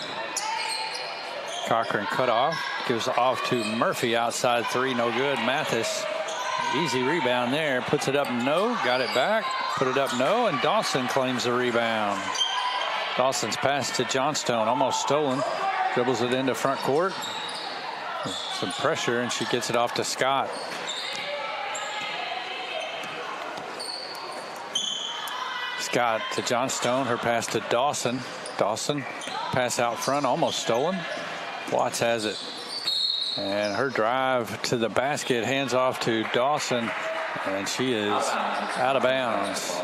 Cochran cut off, gives off to Murphy outside three, no good. Mathis, easy rebound there, puts it up, no, got it back, put it up, no, and Dawson claims the rebound. Dawson's pass to Johnstone, almost stolen, dribbles it into front court. Some pressure, and she gets it off to Scott. Scott to Johnstone, her pass to Dawson. Dawson, pass out front, almost stolen. Watts has it. And her drive to the basket, hands off to Dawson, and she is out of bounds.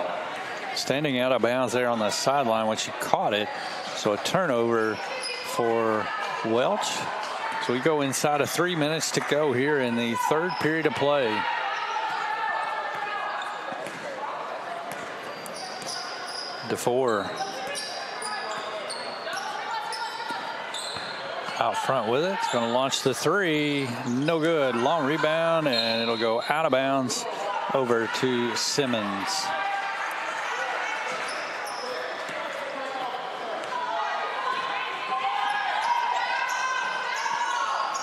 Standing out of bounds there on the sideline when she caught it. So a turnover for Welch. So we go inside of 3 minutes to go here in the third period of play. DeFore out front with it. It's going to launch the three. No good. Long rebound, and it'll go out of bounds over to Simmons.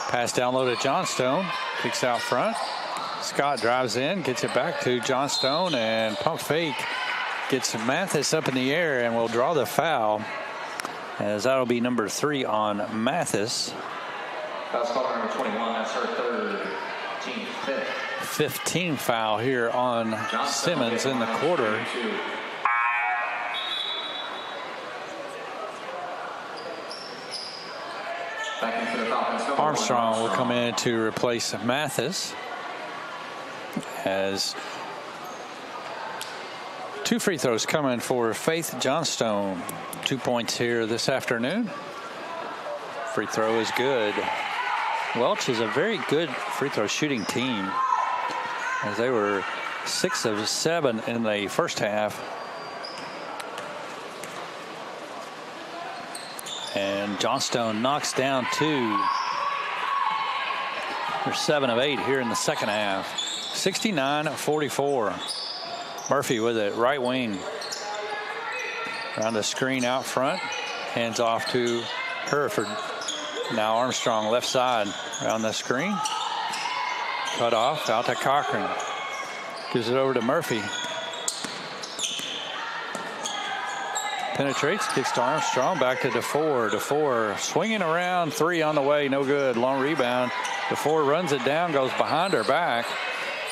Pass down low to Johnstone. Kicks out front. Scott drives in, gets it back to Johnstone, and pump fake. Gets Mathis up in the air and will draw the foul, as that'll be number 3 on Mathis. Foul caller number 21. That's her third, team fifth. 15 foul here on Simmons in the quarter. Armstrong will come in to replace Mathis, as 2 free throws coming for Faith Johnstone. 2 points here this afternoon. Free throw is good. Welch is a very good free throw shooting team, as they were 6 of 7 in the first half. And Johnstone knocks down 2. They're 7 of 8 here in the second half. 69-44. Murphy with it, right wing. Around the screen out front. Hands off to Hereford. Now Armstrong left side. Around the screen. Cut off, out to Cochran. Gives it over to Murphy. Penetrates, kicks to Armstrong, back to DeFore. DeFore swinging around, 3 on the way, no good. Long rebound. DeFore runs it down, goes behind her back.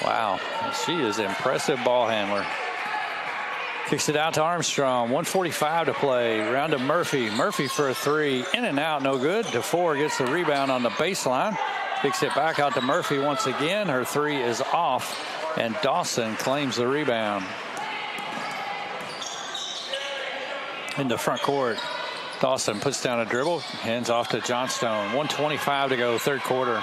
Wow, she is an impressive ball handler. Kicks it out to Armstrong. 1:45 to play. Round to Murphy. Murphy for a 3. In and out, no good. DeFore gets the rebound on the baseline. Kicks it back out to Murphy once again. Her 3 is off, and Dawson claims the rebound. In the front court, Dawson puts down a dribble. Hands off to Johnstone. 1:25 to go, third quarter.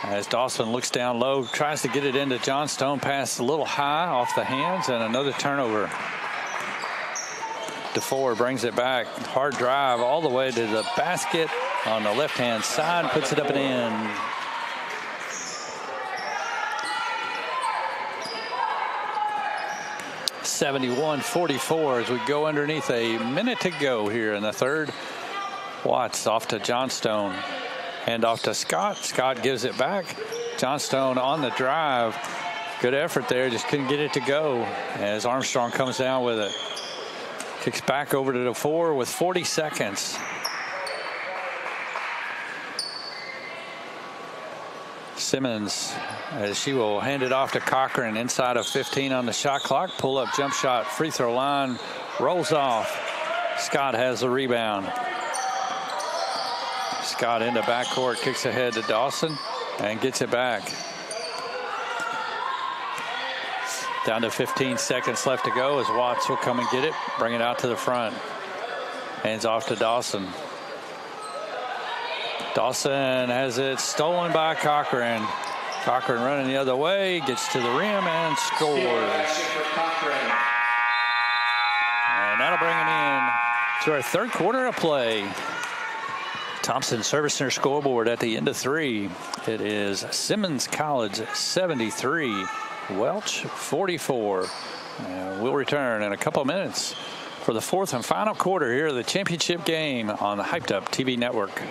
As Dawson looks down low, tries to get it into Johnstone. Pass a little high off the hands, and another turnover. DeFore brings it back. Hard drive all the way to the basket on the left-hand side. Puts it up and in. (71-44) as we go underneath a minute to go here in the third. Watts off to Johnstone. Hand off to Scott. Scott gives it back. Johnstone on the drive. Good effort there. Just couldn't get it to go as Armstrong comes down with it. Kicks back over to DeFore with 40 seconds. Simmons, as she will hand it off to Cochran inside of 15 on the shot clock. Pull up jump shot, free throw line, rolls off. Scott has the rebound. Scott into backcourt, kicks ahead to Dawson and gets it back. Down to 15 seconds left to go as Watts will come and get it, bring it out to the front. Hands off to Dawson. Dawson has it stolen by Cochran. Cochran running the other way, gets to the rim and scores. And that'll bring it in to our third quarter of play. Thompson servicing her scoreboard at the end of 3. It is Simmons College 73, Welch 44. We'll return in a couple of minutes for the fourth and final quarter here of the championship game on the Hyped Up TV network.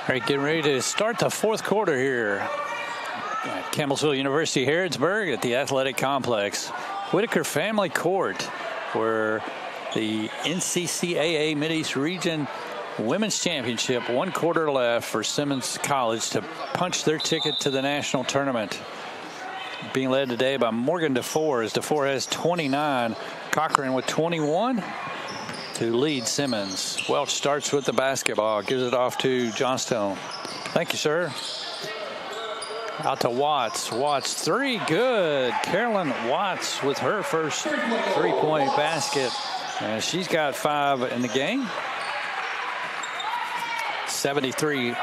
All right, getting ready to start the fourth quarter here at Campbellsville University Harrodsburg at the Athletic Complex. Whitaker Family Court, where the NCCAA Mideast Region Women's Championship, 1 quarter left for Simmons College to punch their ticket to the national tournament. Being led today by Morgan DeFore, as DeFore has 29, Cochran with 21. To lead Simmons. Welch starts with the basketball, gives it off to Johnstone. Thank you, sir. Out to Watts. Watts 3, good. Carolyn Watts with her first 3-point basket. And she's got 5 in the game. 73-47.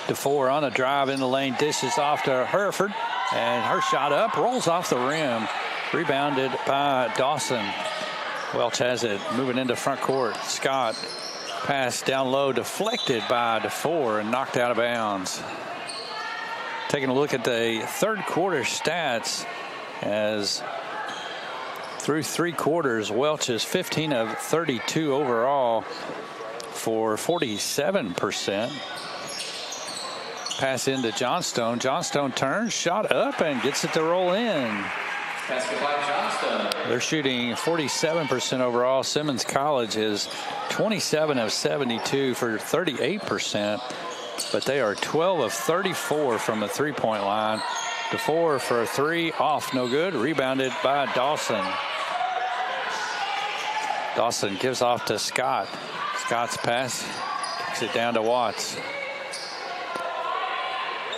DeFore on a drive in the lane, dishes off to Hereford. And her shot up, rolls off the rim. Rebounded by Dawson. Welch has it, moving into front court. Scott, pass down low, deflected by DeFore and knocked out of bounds. Taking a look at the third quarter stats, as through 3 quarters, Welch is 15 of 32 overall for 47%. Pass into Johnstone. Johnstone turns, shot up, and gets it to roll in. They're shooting 47% overall. Simmons College is 27 of 72 for 38%, but they are 12 of 34 from the 3-point line. DeFore for a 3, off, no good. Rebounded by Dawson. Dawson gives off to Scott. Scott's pass kicks it down to Watts.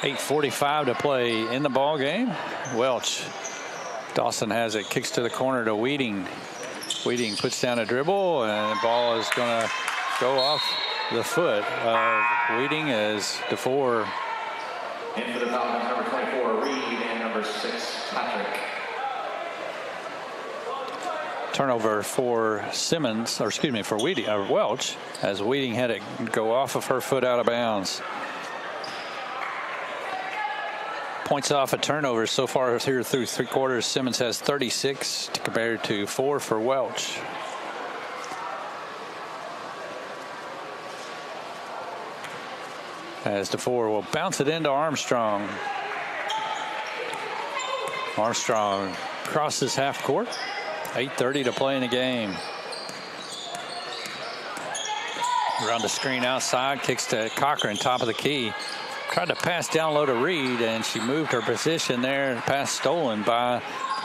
8:45 to play in the ball game. Welch. Dawson has it, kicks to the corner to Weeding. Weeding puts down a dribble, and the ball is going to go off the foot of Weeding as DeFore. In for the foul, number 24, Reed, and number 6, Patrick. Turnover for Simmons, or excuse me, for Weeding, or Welch, as Weeding had it go off of her foot out of bounds. Points off a turnover so far here through 3 quarters. Simmons has 36 compared to 4 for Welch. As DeFore will bounce it into Armstrong. Armstrong crosses half court. 8:30 to play in the game. Around the screen outside, kicks to Cochran, top of the key. Tried to pass down low to Reed, and she moved her position there. Pass stolen by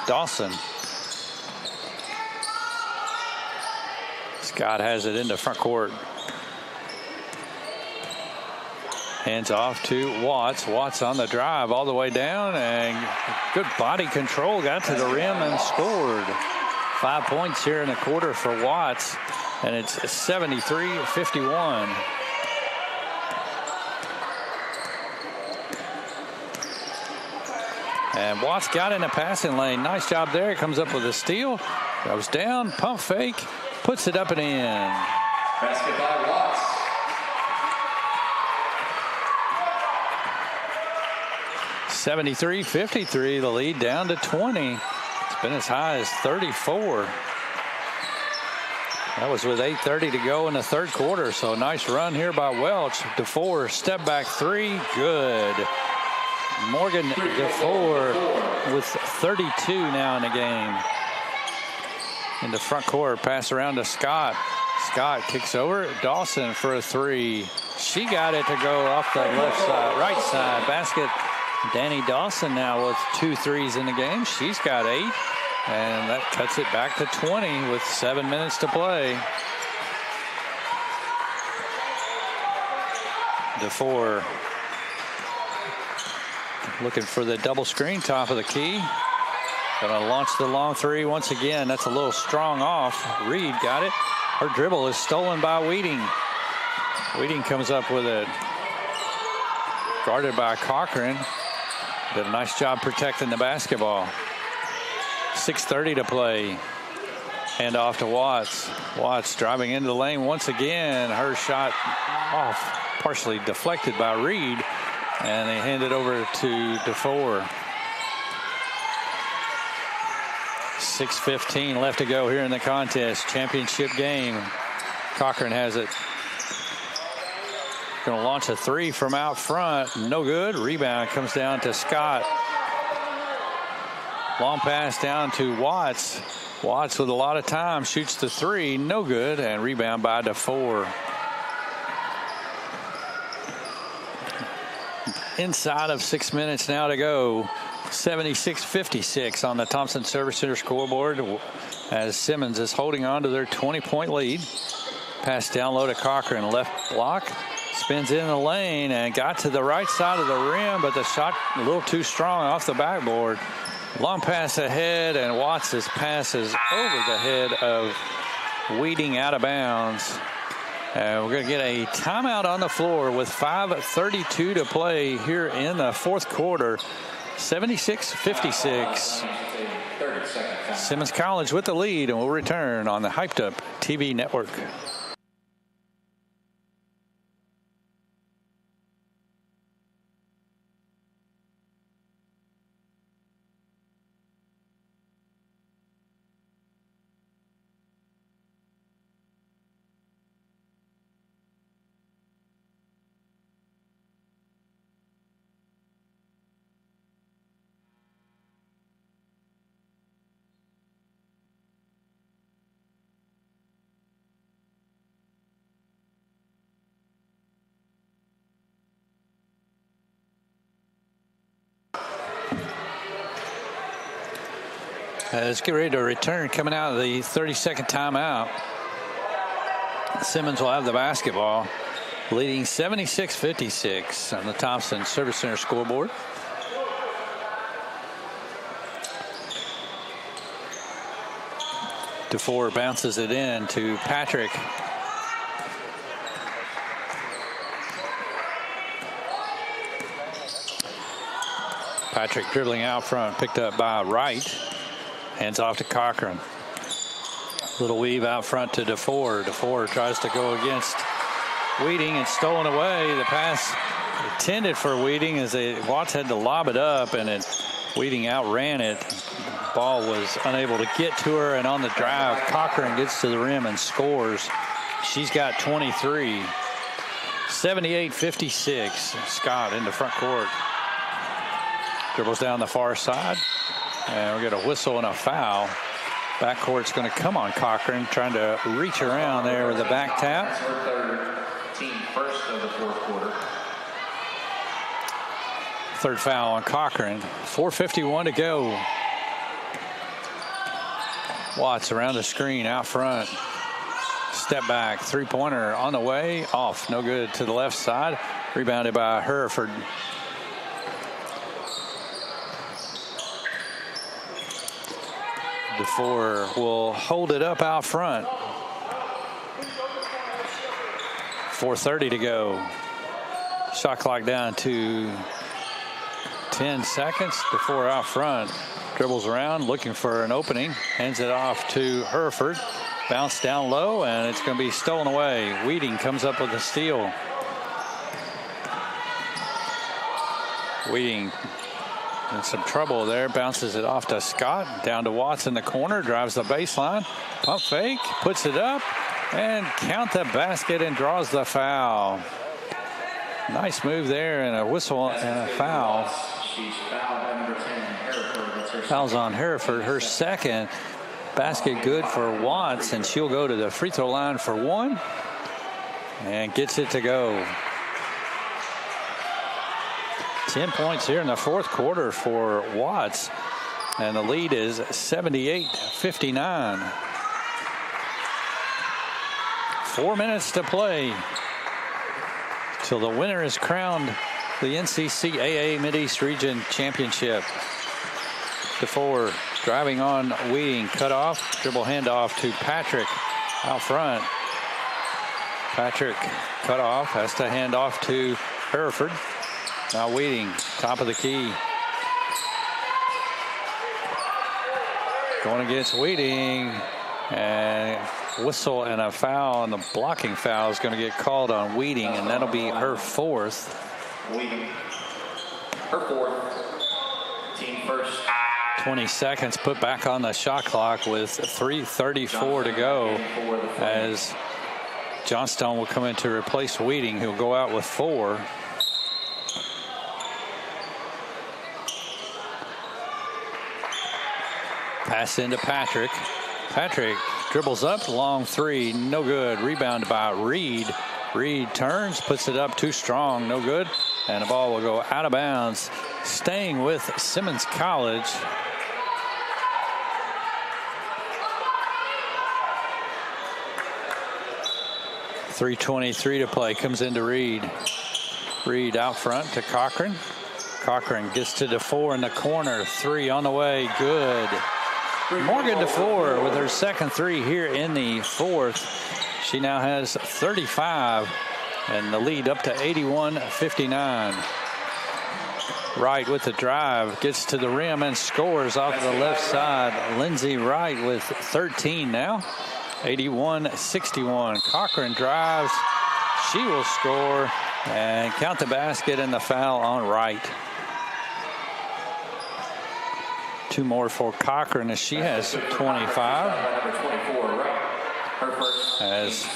Dawson. Scott has it into front court. Hands off to Watts. Watts on the drive all the way down, and good body control. Got to the rim and scored. 5 points here in the quarter for Watts, and it's 73-51. And Watts got in the passing lane. Nice job there. Comes up with a steal. Goes down, pump fake, puts it up and in. Basket by Watts. 73-53, the lead down to 20. It's been as high as 34. That was with 8:30 to go in the third quarter. So nice run here by Welch. DeFore, step back three, good. Morgan DeFore with 32 now in the game. In the front court, pass around to Scott. Scott kicks over Dawson for a three. She got it to go off the left side, right side basket. Danny Dawson now with 2 threes in the game. She's got 8, and that cuts it back to 20 with 7 minutes to play. DeFore looking for the double screen, top of the key. Gonna launch the long three once again. That's a little strong off. Reed got it. Her dribble is stolen by Weeding. Weeding comes up with it. Guarded by Cochran. Did a nice job protecting the basketball. 6:30 to play. Hand off to Watts. Watts driving into the lane once again. Her shot off, partially deflected by Reed. And they hand it over to DeFore. 6:15 left to go here in the contest. Championship game. Cochran has it. Going to launch a three from out front. No good. Rebound comes down to Scott. Long pass down to Watts. Watts with a lot of time. Shoots the three. No good. And rebound by DeFore. Inside of 6 minutes now to go. 76-56 on the Thompson Service Center scoreboard as Simmons is holding on to their 20-point lead. Pass down low to Cochran. Left block. Spins in the lane and got to the right side of the rim, but the shot a little too strong off the backboard. Long pass ahead, and Watts' pass is over the head of Weeding out of bounds. And we're going to get a timeout on the floor with 5:32 to play here in the fourth quarter. 76-56. Simmons College with the lead, and we'll return on the Hyped Up TV network. Let's get ready to return coming out of the 30-second timeout. Simmons will have the basketball, leading 76-56 on the Thompson Service Center scoreboard. DeFore bounces it in to Patrick. Patrick dribbling out front, picked up by Wright. Hands off to Cochran. Little weave out front to DeFore. DeFore tries to go against Weeding. It's stolen away. The pass intended for Weeding as Watts had to lob it up, and Weeding outran it. Ball was unable to get to her, and on the drive, Cochran gets to the rim and scores. She's got 23. 78-56. Scott in the front court. Dribbles down the far side. And we get a whistle and a foul. Backcourt's going to come on Cochran, trying to reach around there with a back tap. Team first of the fourth quarter. Third foul on Cochran. 4:51 to go. Watts around the screen out front. Step back, three-pointer on the way, off, no good to the left side. Rebounded by Hereford. DeFore will hold it up out front. 4:30 to go. Shot clock down to 10 seconds. DeFore out front. Dribbles around, looking for an opening. Hands it off to Hereford. Bounce down low, and it's going to be stolen away. Weeding comes up with a steal. Weeding in some trouble there. Bounces it off to Scott. Down to Watts in the corner. Drives the baseline. Pump fake. Puts it up. And count the basket and draws the foul. Nice move there, and a whistle and a foul. She's fouled by number 10, Hereford. That's her Fouls on Hereford. Her second. Basket good for Watts, and she'll go to the free throw line for one and gets it to go. 10 points here in the fourth quarter for Watts, and the lead is 78-59. 4 minutes to play till the winner is crowned the NCCAA Mideast Region Championship. DeFore driving on Weeding, cut off, dribble handoff to Patrick out front. Patrick cut off, has to hand off to Hereford. Now Weeding, top of the key. Going against Weeding, and whistle and a foul, and the blocking foul is going to get called on Weeding, and that'll be her fourth. Weeding, her fourth, team first. 20 seconds put back on the shot clock with 3:34 to go, as Johnstone will come in to replace Weeding, who'll go out with 4. Pass into Patrick. Patrick dribbles up, long three, no good. Rebound by Reed. Reed turns, puts it up too strong, no good. And the ball will go out of bounds. Staying with Simmons College. .323 to play. Comes into Reed. Reed out front to Cochran. Cochran gets to DeFore in the corner. 3 on the way. Good. Morgan DeFore with her second 3 here in the fourth. She now has 35, and the lead up to 81-59. Wright with the drive, gets to the rim and scores off the left side. Lindsay Wright with 13 now. 81-61. Cochran drives. She will score and count the basket and the foul on Wright. 2 more for Cochran as she has 25. As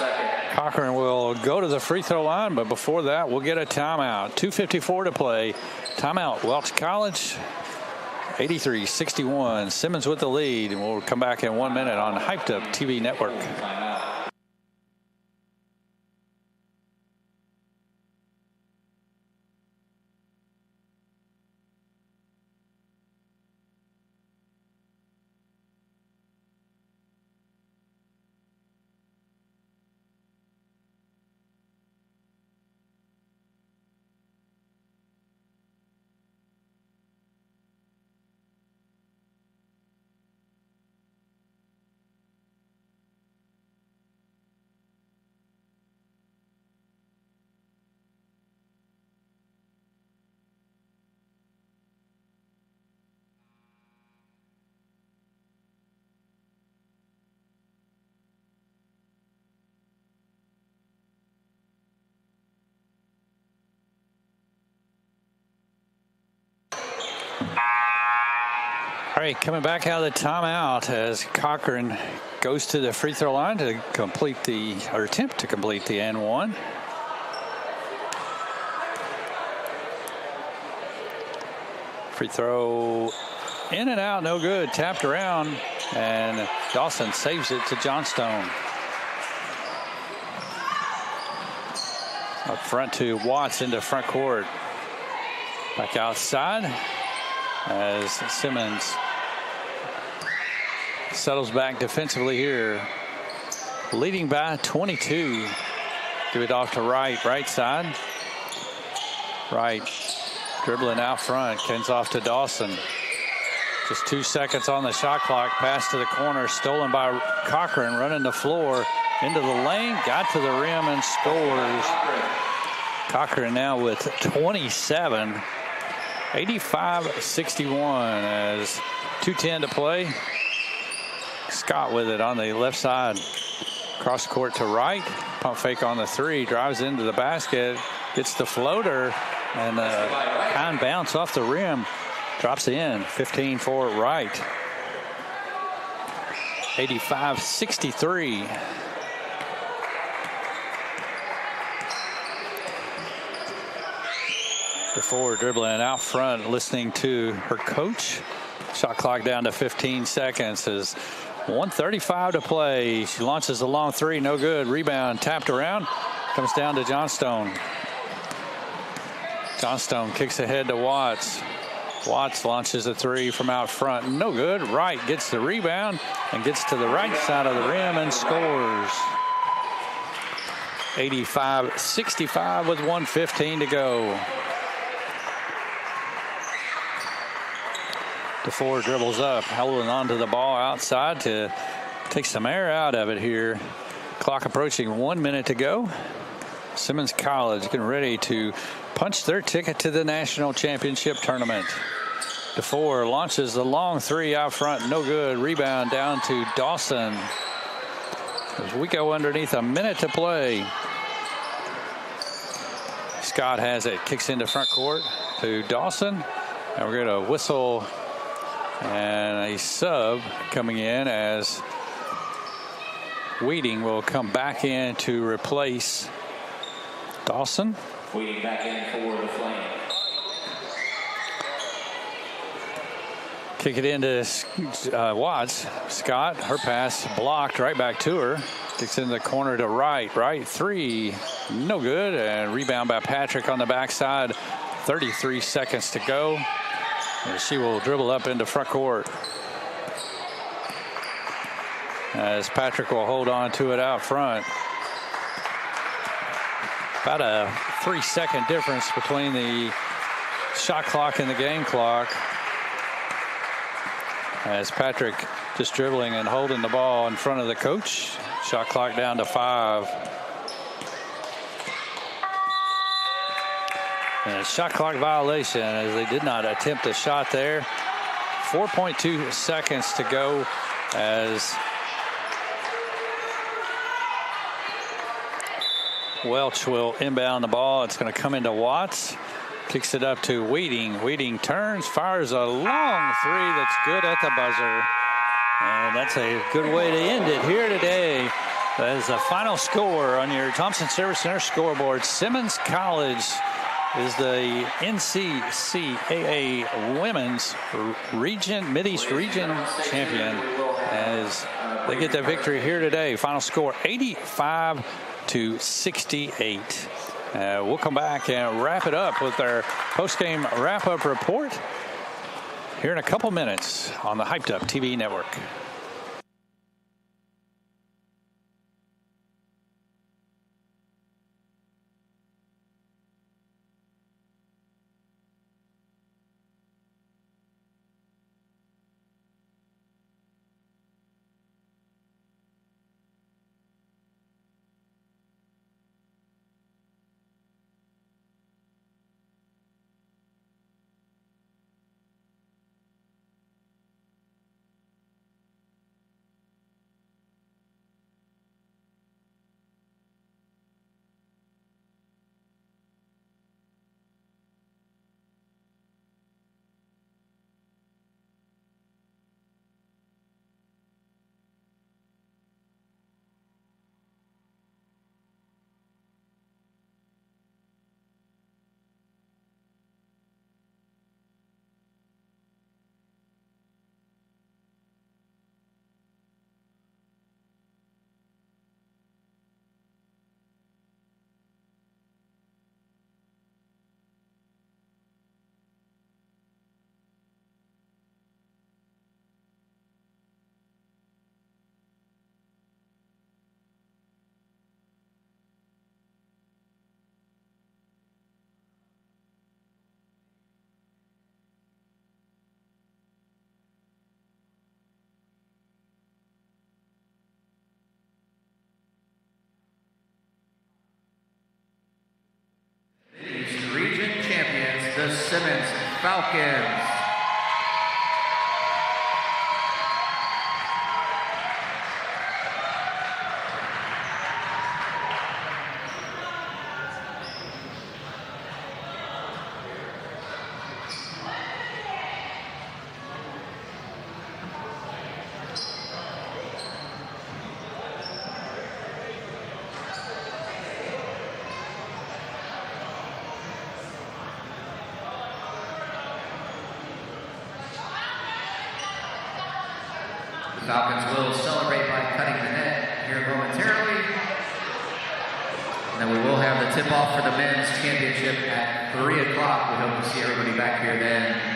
Cochran will go to the free throw line, but before that we'll get a timeout. 2:54 to play. Timeout. Welch College 83-61. Simmons with the lead, and we'll come back in 1 minute on Hyped Up TV Network. All right, coming back out of the timeout as Cochran goes to the free throw line to complete the, or attempt to complete the N1. Free throw in and out, no good. Tapped around, and Dawson saves it to Johnstone. Up front to Watts into front court. Back outside as Simmons settles back defensively here. Leading by 22. Give it off to right side. Right, dribbling out front. Kens off to Dawson. Just 2 seconds on the shot clock. Pass to the corner, stolen by Cochran, running the floor into the lane, got to the rim and scores. Cochran now with 27. 85-61 as 2:10 to play. Scott with it on the left side. Cross court to right. Pump fake on the three. Drives into the basket. Gets the floater. And kind bounce off the rim. Drops in. 15 for Wright. 85-63. Before dribbling out front, listening to her coach. Shot clock down to 15 seconds as 1:35 to play. She launches a long three, no good. Rebound tapped around, comes down to Johnstone. Johnstone kicks ahead to Watts. Watts launches a three from out front, no good. Wright gets the rebound and gets to the right side of the rim and scores. 85-65 with 1:15 to go. DeFore dribbles up, holding onto the ball outside to take some air out of it here. Clock approaching 1 minute to go. Simmons College getting ready to punch their ticket to the national championship tournament. DeFore launches the long three out front, no good. Rebound down to Dawson. As we go underneath a minute to play. Scott has it, kicks into front court to Dawson. And we're going to whistle. And a sub coming in as Wheating will come back in to replace Dawson. Wheating back in for the Flame. Kick it into Watts. Scott, her pass blocked right back to her. Kicks in the corner to Wright. Wright three, no good. And rebound by Patrick on the backside. 33 seconds to go. And she will dribble up into front court as Patrick will hold on to it out front. About a 3-second difference between the shot clock and the game clock. As Patrick just dribbling and holding the ball in front of the coach. Shot clock down to 5. And a shot clock violation as they did not attempt a shot there. 4.2 seconds to go as Welch will inbound the ball. It's going to come into Watts. Kicks it up to Wheating. Wheating turns, fires a long three that's good at the buzzer. And that's a good way to end it here today. That is the final score on your Thompson Service Center scoreboard. Simmons College is the NCCAA Women's Mideast Region champion as they get the victory here today. Final score 85-68. We'll come back and wrap it up with our post-game wrap-up report here in a couple minutes on the Hyped Up TV network. the Simmons Falcons. The Falcons will celebrate by cutting the net here momentarily. And then we will have the tip-off for the men's championship at 3 o'clock. We hope to see everybody back here then.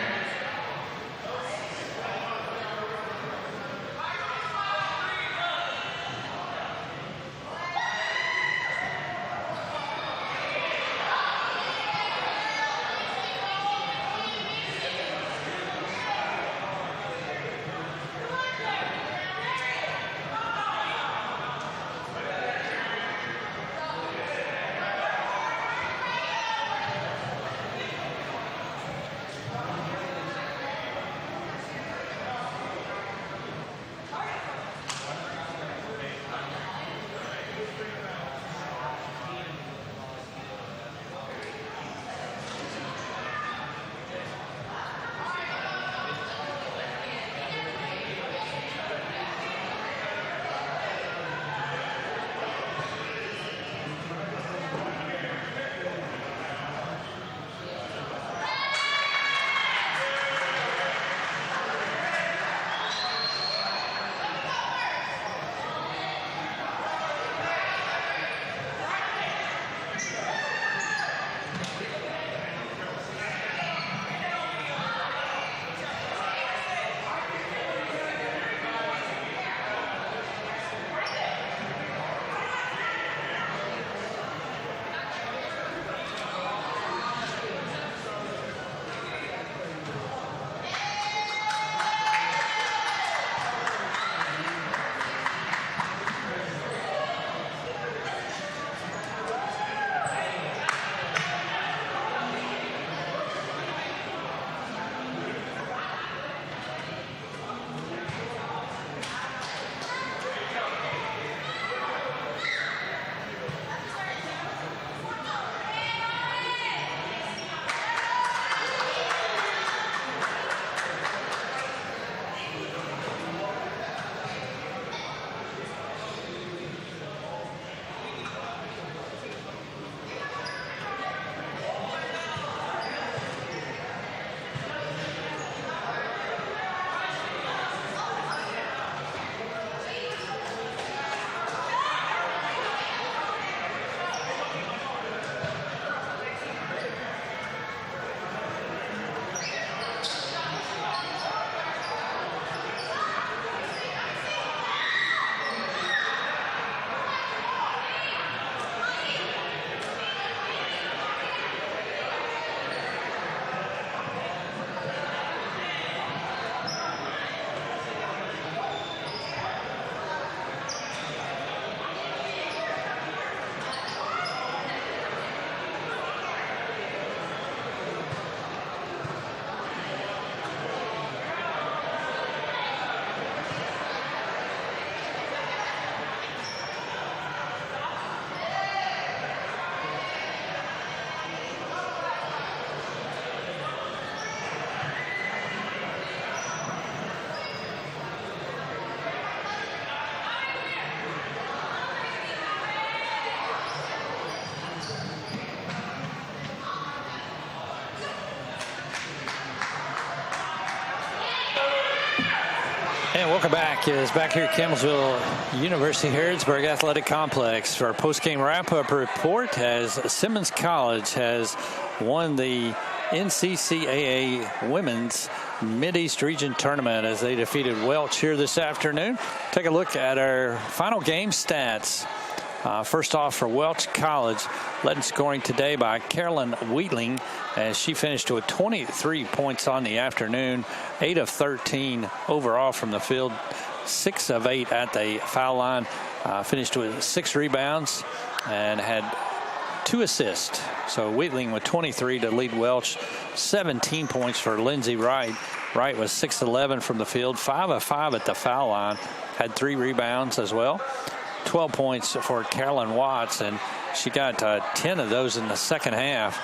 And welcome back. It's back here at Campbellsville University Harrodsburg Athletic Complex for our post-game wrap-up report as Simmons College has won the NCCAA Women's Mideast Region Tournament as they defeated Welch here this afternoon. Take a look at our final game stats. First off, for Welch College, led in scoring today by Carolyn Wheatling as she finished with 23 points on the afternoon, 8 of 13 overall from the field, 6 of 8 at the foul line, finished with 6 rebounds and had 2 assists. So Wheatling with 23 to lead Welch. 17 points for Lindsey Wright. Wright was 6-11 from the field, 5 of 5 at the foul line. Had 3 rebounds as well. 12 points for Carolyn Watts, and she got 10 of those in the second half.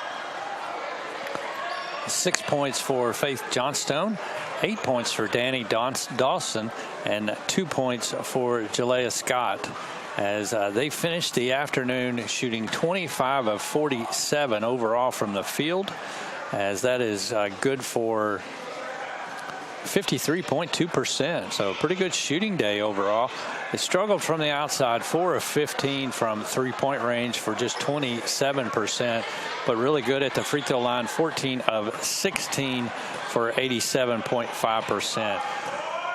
6 points for Faith Johnstone, 8 points for Danny Dawson, and 2 points for Jalea Scott, as they finished the afternoon shooting 25 of 47 overall from the field, as that is good for 53.2%. So pretty good shooting day overall. They struggled from the outside, 4 of 15 from 3-point range for just 27%, but really good at the free throw line, 14 of 16 for 87.5%.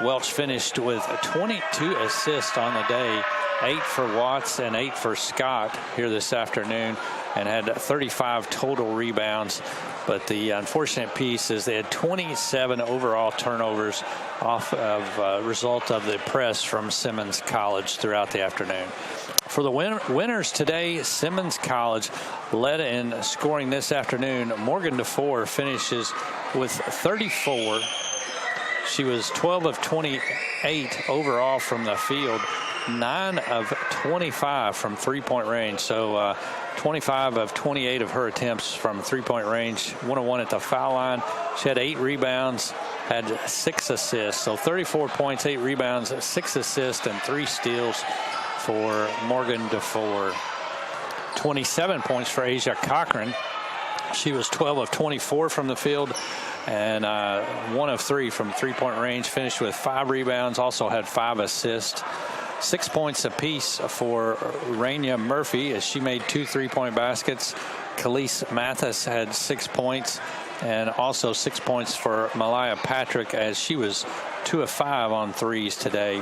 Welch finished with 22 assists on the day, 8 for Watts and 8 for Scott here this afternoon, and had 35 total rebounds. But the unfortunate piece is they had 27 overall turnovers off of result of the press from Simmons College throughout the afternoon. For the winners today, Simmons College led in scoring this afternoon. Morgan DeFore finishes with 34. She was 12 of 28 overall from the field, 9 of 25 from 3-point range. So 25 of 28 of her attempts from 3-point range, 1 of 1 at the foul line. She had 8 rebounds, had 6 assists. So 34 points, 8 rebounds, 6 assists, and 3 steals for Morgan DeFore. 27 points for Asia Cochran. She was 12 of 24 from the field, and 1 of 3 from 3-point range. Finished with 5 rebounds, also had 5 assists. 6 points apiece for Raina Murphy, as she made 2 3-point baskets. Khalees Mathis had 6 points, and also 6 points for Malaya Patrick, as she was 2 of 5 on threes today.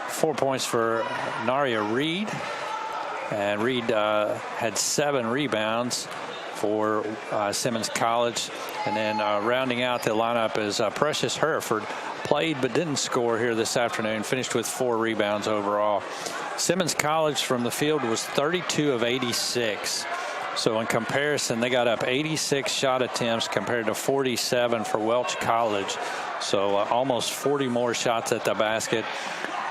4 points for Naria Reed, and Reed had 7 rebounds for Simmons College. And then rounding out the lineup is Precious Hereford. Played but didn't score here this afternoon. Finished with 4 rebounds overall. Simmons College from the field was 32 of 86. So in comparison, they got up 86 shot attempts compared to 47 for Welch College. So almost 40 more shots at the basket.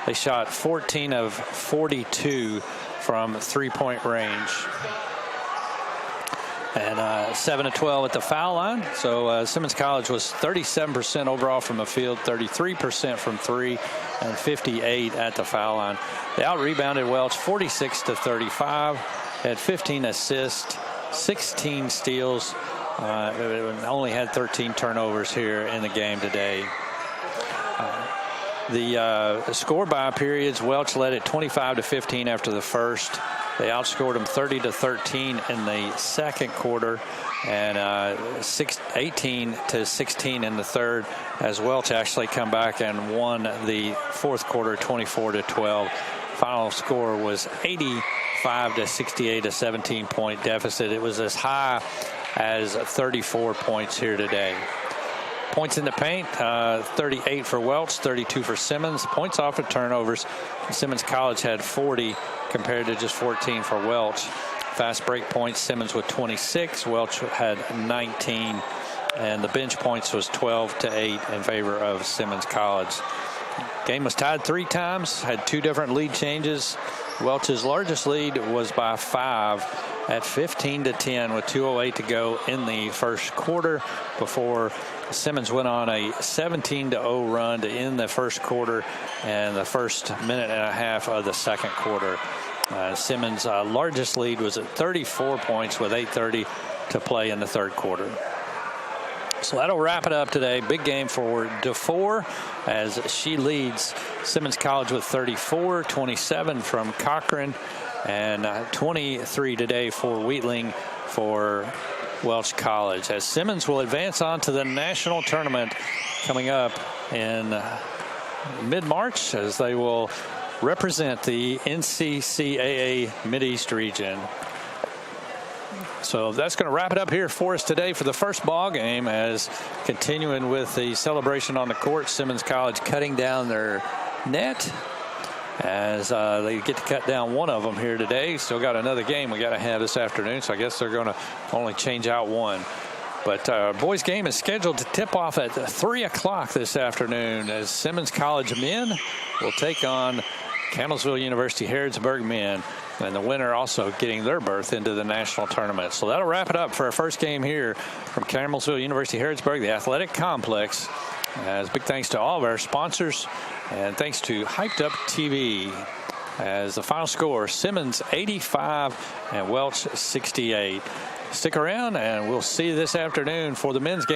They shot 14 of 42 from 3-point range. And 7 of 12 at the foul line. So Simmons College was 37% overall from the field, 33% from 3, and 58 at the foul line. They out-rebounded Welch 46 to 35, had 15 assists, 16 steals, only had 13 turnovers here in the game today. The score by periods, Welch led at 25 to 15 after the first. They outscored them 30 to 13 in the second quarter, and 18 to 16 in the third, as Welch actually come back and won the fourth quarter 24 to 12. Final score was 85 to 68, a 17-point deficit. It was as high as 34 points here today. Points in the paint, 38 for Welch, 32 for Simmons. Points off of turnovers, Simmons College had 40 compared to just 14 for Welch. Fast break points, Simmons with 26, Welch had 19, and the bench points was 12 to 8 in favor of Simmons College. Game was tied 3 times, had 2 different lead changes. Welch's largest lead was by 5 at 15 to 10 with 2:08 to go in the first quarter, before Simmons went on a 17-0 run to end the first quarter and the first minute and a half of the second quarter. Simmons' largest lead was at 34 points with 8:30 to play in the third quarter. So that'll wrap it up today. Big game for DeFore, as she leads Simmons College with 34, 27 from Cochran, and 23 today for Wheatling for Welch College, as Simmons will advance on to the national tournament coming up in mid-March, as they will represent the NCCAA Mideast region. So that's going to wrap it up here for us today for the first ball game, as continuing with the celebration on the court, Simmons College cutting down their net. as they get to cut down one of them here today. Still got another game we got to have this afternoon, so I guess they're going to only change out one. But boys game is scheduled to tip off at 3 o'clock this afternoon as Simmons College men will take on Campbellsville University Harrodsburg men, and the winner also getting their berth into the national tournament. So that'll wrap it up for our first game here from Campbellsville University Harrodsburg, the athletic complex. As big thanks to all of our sponsors, and thanks to Hyped Up TV. As the final score, Simmons 85 and Welch 68. Stick around, and we'll see you this afternoon for the men's game.